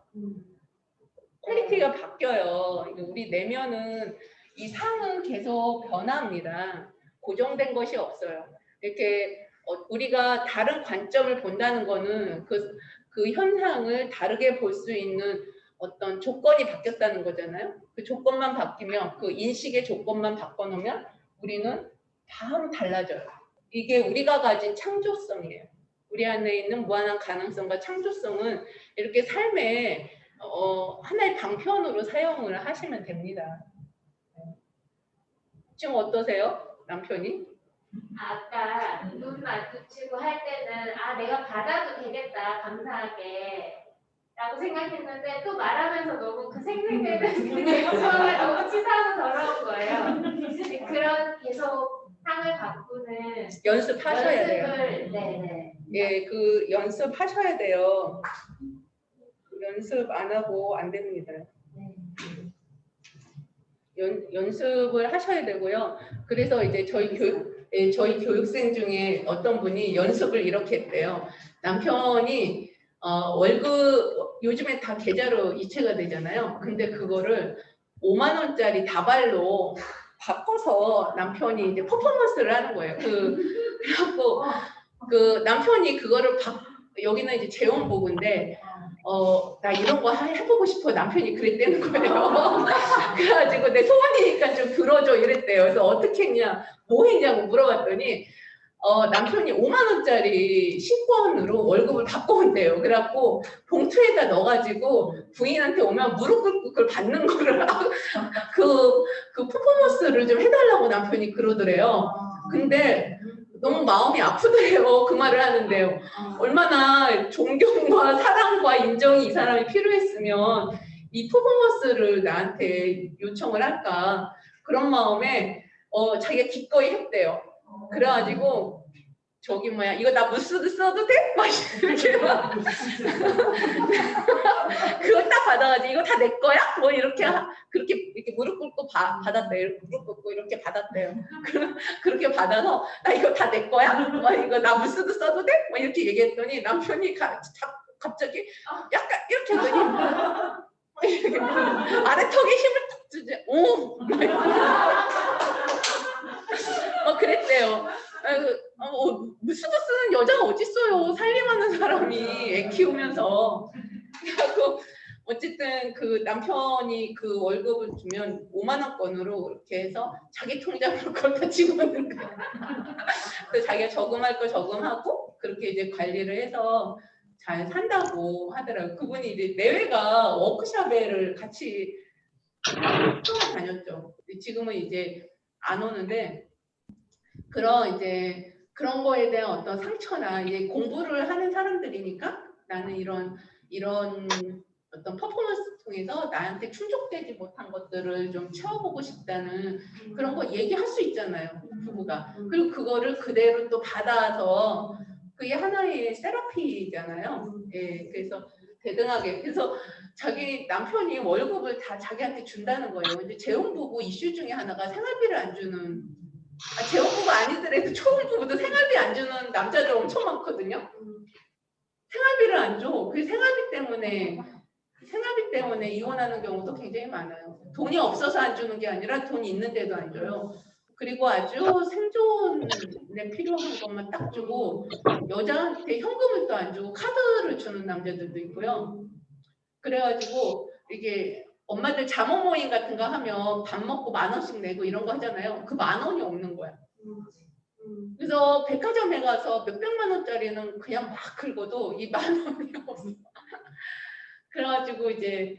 퀄리티가 바뀌어요. 우리 내면은 이 상은 계속 변합니다. 고정된 것이 없어요. 이렇게 우리가 다른 관점을 본다는 거는 그 현상을 다르게 볼 수 있는 어떤 조건이 바뀌었다는 거잖아요. 그 조건만 바뀌면 그 인식의 조건만 바꿔놓으면 우리는 바로 달라져요. 이게 우리가 가진 창조성이에요. 우리 안에 있는 무한한 가능성과 창조성은 이렇게 삶에 하나의 방편으로 사용을 하시면 됩니다. 지금 어떠세요? 남편이? 아까 눈 마주치고 할 때는 아 내가 받아도 되겠다 감사하게 라고 생각했는데 또 말하면서 너무 그 생생되는 그 대화가 너무 치사하고 더러운 거예요. 그런 계속 상을 바꾸는 연습하셔야 돼요. 네네. 예, 그 연습하셔야 돼요. 연습 안 하고 안 됩니다. 연습을 하셔야 되고요. 그래서 이제 저희 교육생 중에 어떤 분이 연습을 이렇게 했대요. 남편이 월급 요즘에 다 계좌로 이체가 되잖아요. 근데 그거를 5만 원짜리 다발로 바꿔서 남편이 이제 퍼포먼스를 하는 거예요. 그래갖고 그 남편이 그거를 여기는 이제 재원보고인데 나 이런 거 해보고 싶어. 남편이 그랬다는 거예요. 그래가지고 내 소원이니까 좀 들어줘 이랬대요. 그래서 어떻게 했냐, 뭐 했냐고 물어봤더니 남편이 5만 원짜리 식권으로 월급을 바꿔온대요. 그래갖고 봉투에다 넣어가지고 부인한테 오면 무릎 꿇고 그걸 받는 거를 그 퍼포먼스를 좀 해달라고 남편이 그러더래요. 근데 너무 마음이 아프더래요. 그 말을 하는데요. 얼마나 존경과 사랑과 인정이 이 사람이 필요했으면 이 퍼포먼스를 나한테 요청을 할까. 그런 마음에 자기가 기꺼이 했대요. 그래가지고 저기 뭐야 이거 나 무스도 써도 돼? 막 이렇게 막 그거 딱 받아가지고 이거 다 내 거야? 뭐 이렇게 그렇게 이렇게 무릎 꿇고 받았대요. 이렇게 무릎 꿇고 이렇게 받았대요. 그렇게 받아서 나 이거 다 내 거야? 막 이거 나 무스도 써도 돼? 막 이렇게 얘기했더니 남편이 갑자기 약간 이렇게 하더니 아래턱에 힘을 딱 주지. 오, 그랬대요. 무스도 쓰는 여자가 어딨어요. 살림하는 사람이 애 키우면서. 그래갖고 어쨌든 그 남편이 그 월급을 주면 5만 원권으로 이렇게 해서 자기 통장으로 그걸 다 집어넣는 거예요. 그래서 자기가 저금할 거 저금하고 그렇게 이제 관리를 해서 잘 산다고 하더라고요. 그분이 이제 내외가 워크숍을 같이 처음에 다녔죠. 지금은 이제 안 오는데 그런 거에 대한 어떤 상처나 이제 공부를 하는 사람들이니까 나는 이런 어떤 퍼포먼스 통해서 나한테 충족되지 못한 것들을 좀 채워보고 싶다는 그런 거 얘기할 수 있잖아요, 부부가. 그리고 그거를 그대로 또 받아서 그게 하나의 세라피잖아요. 예, 그래서 대등하게. 그래서 자기 남편이 월급을 다 자기한테 준다는 거예요. 근데 재혼부부 이슈 중에 하나가 생활비를 안 주는, 재혼부부 아니더라도 초혼부부도 생활비 안 주는 남자들 엄청 많거든요. 생활비를 안 줘. 그 생활비 때문에 이혼하는 경우도 굉장히 많아요. 돈이 없어서 안 주는 게 아니라 돈이 있는데도 안 줘요. 그리고 아주 생존에 필요한 것만 딱 주고 여자한테 현금을 또 안 주고 카드를 주는 남자들도 있고요. 그래가지고 이게 엄마들 자모 모임 같은 거 하면 밥 먹고 10,000원씩 내고 이런 거 하잖아요. 그 10,000원이 없는 거야. 그래서 백화점에 가서 몇백만 원짜리는 그냥 막 긁어도 이 10,000원이 없어. 그래가지고 이제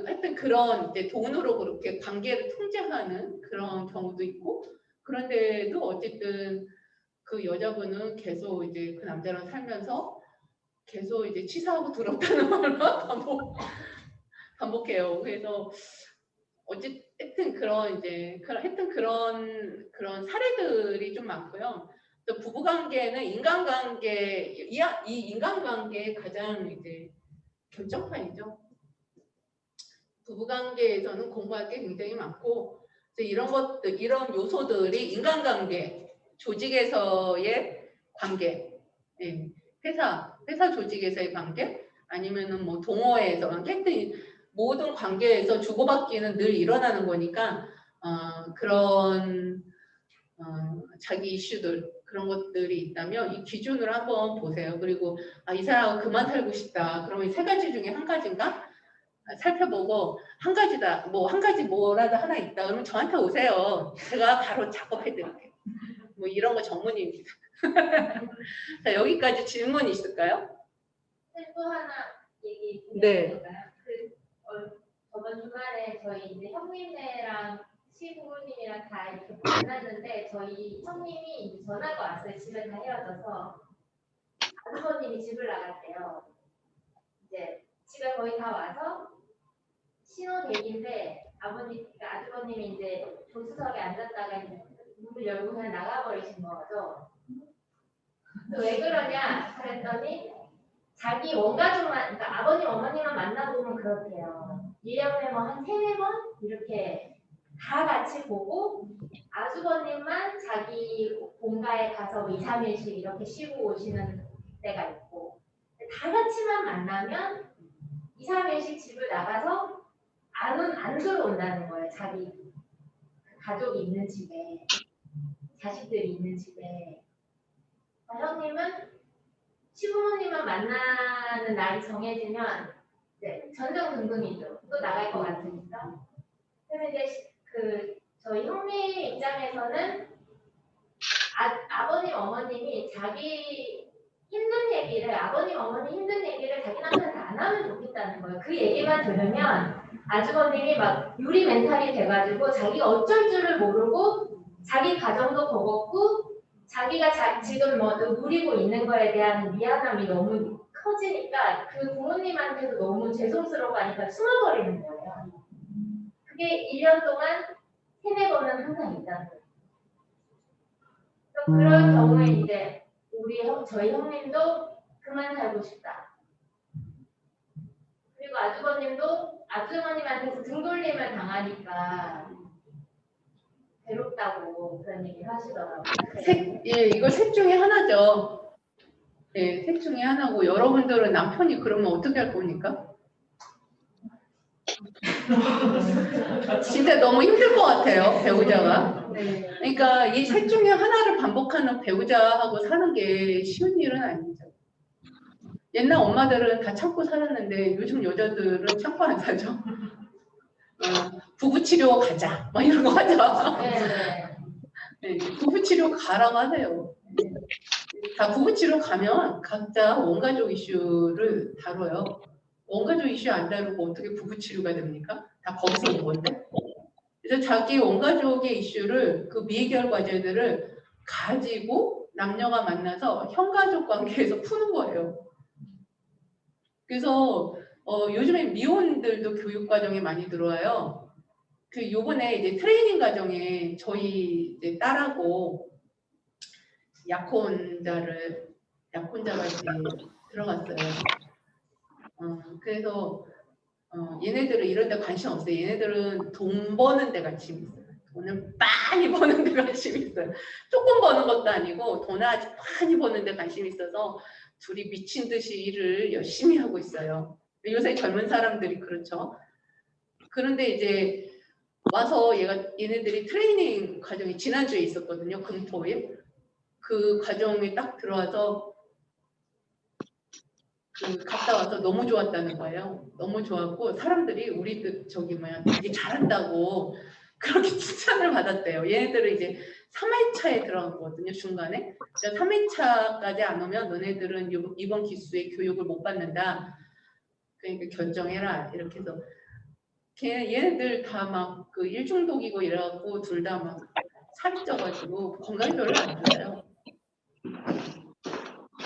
하여튼 그런 이제 돈으로 그렇게 관계를 통제하는 그런 경우도 있고, 그런데도 어쨌든 그 여자분은 계속 이제 그 남자랑 살면서 계속 이제 치사하고 더럽다는 말만 반복해요. 그래서 어쨌든 그런 사례들이 좀 많고요. 또 부부관계는 이 인간관계의 가장 이제 결정판이죠. 부부관계에서는 공부할 게 굉장히 많고, 이런 요소들이 인간관계, 조직에서의 관계, 예, 회사 조직에서의 관계, 아니면은 뭐 동호회에서 관계, 모든 관계에서 주고받기는 늘 일어나는 거니까 그런 자기 이슈들 그런 것들이 있다면 이 기준을 한번 보세요. 그리고 이 사람하고 그만 살고 싶다. 그러면 3가지 중에 한 가지인가 살펴보고 한 가지다. 뭐 한 가지 뭐라도 하나 있다. 그러면 저한테 오세요. 제가 바로 작업해드릴게요. 뭐 이런 거 전문입니다. 자, 여기까지 질문 있을까요? 또 하나 얘기 네. 드릴까요? 저번 주말에 저희 이제 형님네랑 시부모님이랑 다 이렇게 만났는데 저희 형님이 이제 전화가 왔어요. 집에 다 헤어져서 아주버님이 집을 나갔대요. 이제 집에 거의 다 와서 신혼얘기인데 그러니까 아주버님이 이제 조수석에 앉았다가 문을 열고 그냥 나가버리신 거죠. 왜 그러냐 그랬더니 자기 원가족만, 그러니까 아버님 어머니만 만나보면 그렇대요. 1년에 뭐 한 3-4번 이렇게 다 같이 보고 아주버님만 자기 본가에 가서 2-3일씩 이렇게 쉬고 오시는 때가 있고, 다 같이만 만나면 2-3일씩 집을 나가서 안 들어온다는 거예요. 자기 가족이 있는 집에, 자식들이 있는 집에. 형님은 시부모님만 만나는 날이 정해지면 전전긍긍이죠. 또 나갈 것 같으니까. 그래서 이제 저희 형님 입장에서는 아버님 어머님이 자기 힘든 얘기를 아버님 어머니 힘든 얘기를 자기 남편한테 안 하면 좋겠다는 거예요. 그 얘기만 들으면 아주버님이 막 유리 멘탈이 돼가지고 자기가 어쩔 줄을 모르고 자기 가정도 버겁고 자기가 지금 뭐 누리고 있는 거에 대한 미안함이 너무 커지니까 그 부모님한테도 너무 죄송스러워 하니까 숨어버리는 거예요. 그게 1년 동안 3-4번은 항상 있다는 거예요. 그런 경우에 이제 저희 형님도 그만 살고 싶다. 그리고 아주버님도 아주머님한테서 등 돌림을 당하니까 괴롭다고 그런 얘기를 하시더라고요. 이거 셋 중에 하나죠. 네, 셋 중에 하나고 여러분들은 남편이 그러면 어떻게 할 겁니까? 진짜 너무 힘들 것 같아요, 배우자가. 그러니까 이 셋 중에 하나를 반복하는 배우자하고 사는 게 쉬운 일은 아니죠. 옛날 엄마들은 다 참고 살았는데 요즘 여자들은 참고 안 살죠. 부부치료 가자, 막 이런 거 하죠. 네, 부부치료 가라고 하세요. 다 부부치료 가면 각자 원가족 이슈를 다뤄요. 원가족 이슈 안 다루고 어떻게 부부치료가 됩니까? 다 거기서 온 건데. 그래서 자기 원가족의 이슈를 그 미해결 과제들을 가지고 남녀가 만나서 형가족 관계에서 푸는 거예요. 그래서 요즘에 미혼들도 교육 과정에 많이 들어와요. 그 요번에 이제 트레이닝 과정에 저희 이제 딸하고 약혼자가 이제 들어갔어요. 그래서 얘네들은 이런 데 관심 없어요. 얘네들은 돈 버는 데 관심 있어요. 돈을 많이 버는 데 관심 있어요. 조금 버는 것도 아니고 돈을 아주 많이 버는 데 관심 있어서 둘이 미친 듯이 일을 열심히 하고 있어요. 요새 젊은 사람들이 그렇죠. 그런데 이제 와서 얘네들이 트레이닝 과정이 지난주에 있었거든요. 금토일. 그 과정에 딱 들어와서 갔다 와서 너무 좋았다는 거예요. 너무 좋았고 사람들이 우리들 되게 잘한다고 그렇게 칭찬을 받았대요. 얘네들은 이제 3회차에 들어갔거든요. 중간에. 그러니까 3회차까지 안 오면 너네들은 이번 기수에 교육을 못 받는다. 그러니까 결정해라. 이렇게 해서 얘네들 다 막 그 일중독이고 이래갖고 둘 다 막 살이 쪄가지고 건강이 별로 안 좋아요.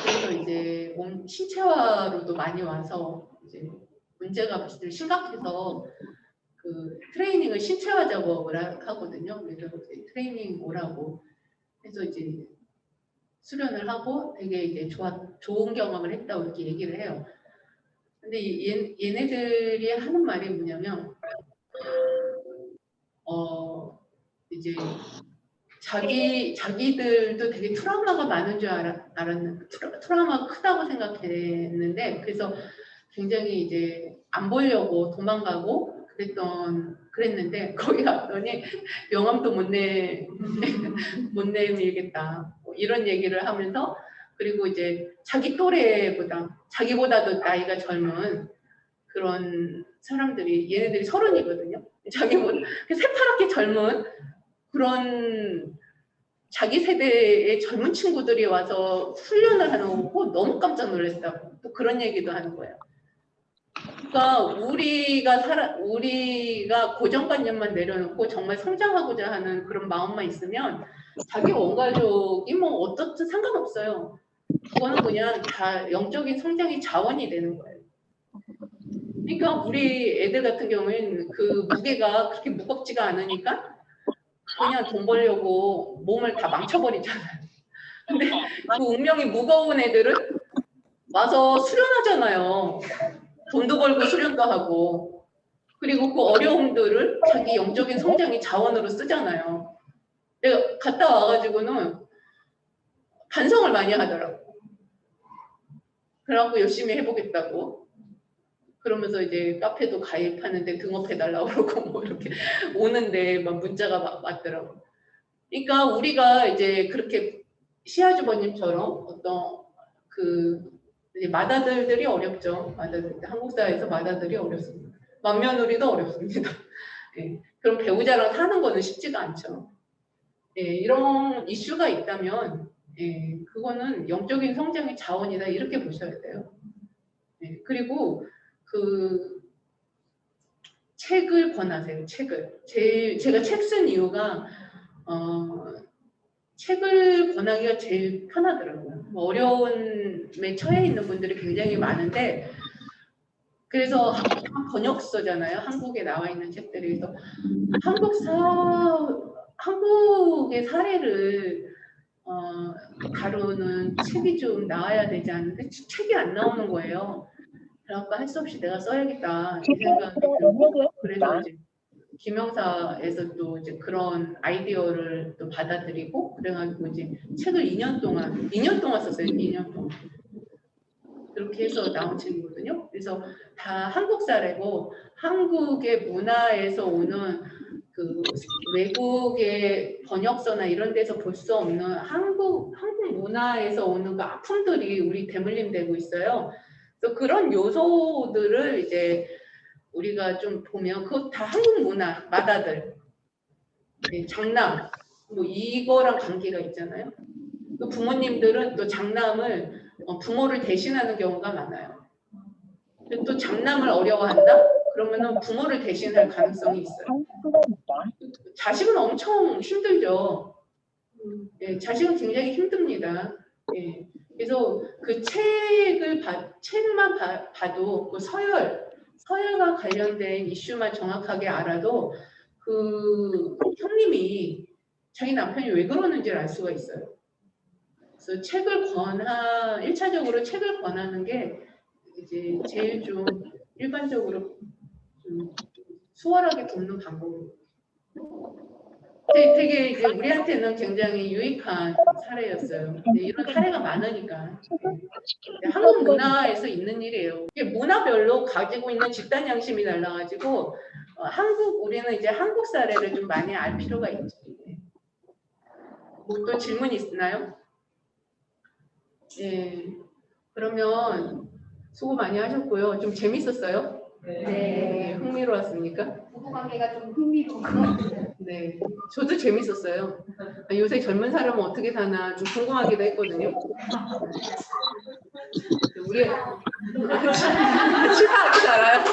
그래서 이제 몸 신체화로도 많이 와서 이제 문제가 심각해서 그 트레이닝을 신체화 작업을 하거든요. 그래서 이제 트레이닝 오라고 해서 이제 수련을 하고 되게 이제 좋은 경험을 했다고 이렇게 얘기를 해요. 근데 얘네들이 하는 말이 뭐냐면 이제 자기들도 되게 트라우마가 많은 줄 알았는데 트라우마가 크다고 생각했는데 그래서 굉장히 이제 안 보려고 도망가고 그랬는데 거기 갔더니 명함도 못 내밀겠다 뭐 이런 얘기를 하면서 그리고 이제 자기 또래보다 자기보다도 나이가 젊은 그런 사람들이 얘네들이 30이거든요. 자기보다 새파랗게 젊은 그런 자기 세대의 젊은 친구들이 와서 훈련을 하는 거고 너무 깜짝 놀랐다고 또 그런 얘기도 하는 거예요. 그러니까 우리가 고정관념만 내려놓고 정말 성장하고자 하는 그런 마음만 있으면 자기 원가족이 뭐 어떻든 상관없어요. 그거는 그냥 다 영적인 성장의 자원이 되는 거예요. 그러니까 우리 애들 같은 경우에는 그 무게가 그렇게 무겁지가 않으니까 그냥 돈 벌려고 몸을 다 망쳐버리잖아요. 근데 그 운명이 무거운 애들은 와서 수련하잖아요. 돈도 벌고 수련도 하고 그리고 그 어려움들을 자기 영적인 성장의 자원으로 쓰잖아요. 내가 갔다 와가지고는 반성을 많이 하더라고. 그래갖고 열심히 해보겠다고. 그러면서 이제 카페도 가입하는데 등업해달라고 그러고 뭐 이렇게 오는데 막 문자가 왔더라고. 그러니까 우리가 이제 그렇게 시아주버님처럼 어떤 이제 맏아들들이 어렵죠. 한국 사회에서 맏아들이 어렵습니다. 맏며느리도 어렵습니다. 예, 그럼 배우자랑 사는 거는 쉽지가 않죠. 예, 이런 이슈가 있다면 그거는 영적인 성장의 자원이다 이렇게 보셔야 돼요. 예, 그리고 책을 권하세요. 제가 책 쓴 이유가 책을 권하기가 제일 편하더라고요. 어려움에 처해 있는 분들이 굉장히 많은데 그래서 번역서잖아요. 한국에 나와 있는 책들이. 그래서 한국의 사례를 다루는 책이 좀 나와야 되지 않는데 책이 안 나오는 거예요. 그래갖고 할 수 없이 내가 써야겠다 이 생각이 들고 그래서 이제 김영사에서 이제 그런 아이디어를 또 받아들이고 그래가지고 이제 책을 2년 동안 썼어요. 2년 동안 그렇게 해서 나온 책이거든요. 그래서 다 한국 사례고 한국의 문화에서 오는 그 외국의 번역서나 이런 데서 볼 수 없는 한국 문화에서 오는 그 아픔들이 우리 대물림 되고 있어요. 그래서 그런 요소들을 이제 우리가 좀 보면 그거 다 한국 문화, 맏아들, 장남 뭐 이거랑 관계가 있잖아요. 또 부모님들은 또 장남을 부모를 대신하는 경우가 많아요. 또 장남을 어려워한다? 그러면은 부모를 대신할 가능성이 있어요. 자식은 엄청 힘들죠. 예, 자식은 굉장히 힘듭니다. 예, 그래서 그 책만 봐도 그 서열과 관련된 이슈만 정확하게 알아도 그 형님이 자기 남편이 왜 그러는지를 알 수가 있어요. 그래서 1차적으로 책을 권하는 게 이제 제일 좀 일반적으로 좀 수월하게 돕는 방법이에요. 되게 이제 우리한테는 굉장히 유익한 사례였어요. 근데 이런 사례가 많으니까. 한국 문화에서 있는 일이에요. 이게 문화별로 가지고 있는 집단 양심이 달라가지고 우리는 이제 한국 사례를 좀 많이 알 필요가 있죠. 뭐 또 질문 있나요? 예. 그러면 수고 많이 하셨고요. 좀 재밌었어요? 네. 흥미로웠습니까? 부부관계가 좀 흥미로워서 네. 저도 재밌었어요. 요새 젊은 사람은 어떻게 사나 좀 궁금하기도 했거든요. 우리 치사하지 않아요?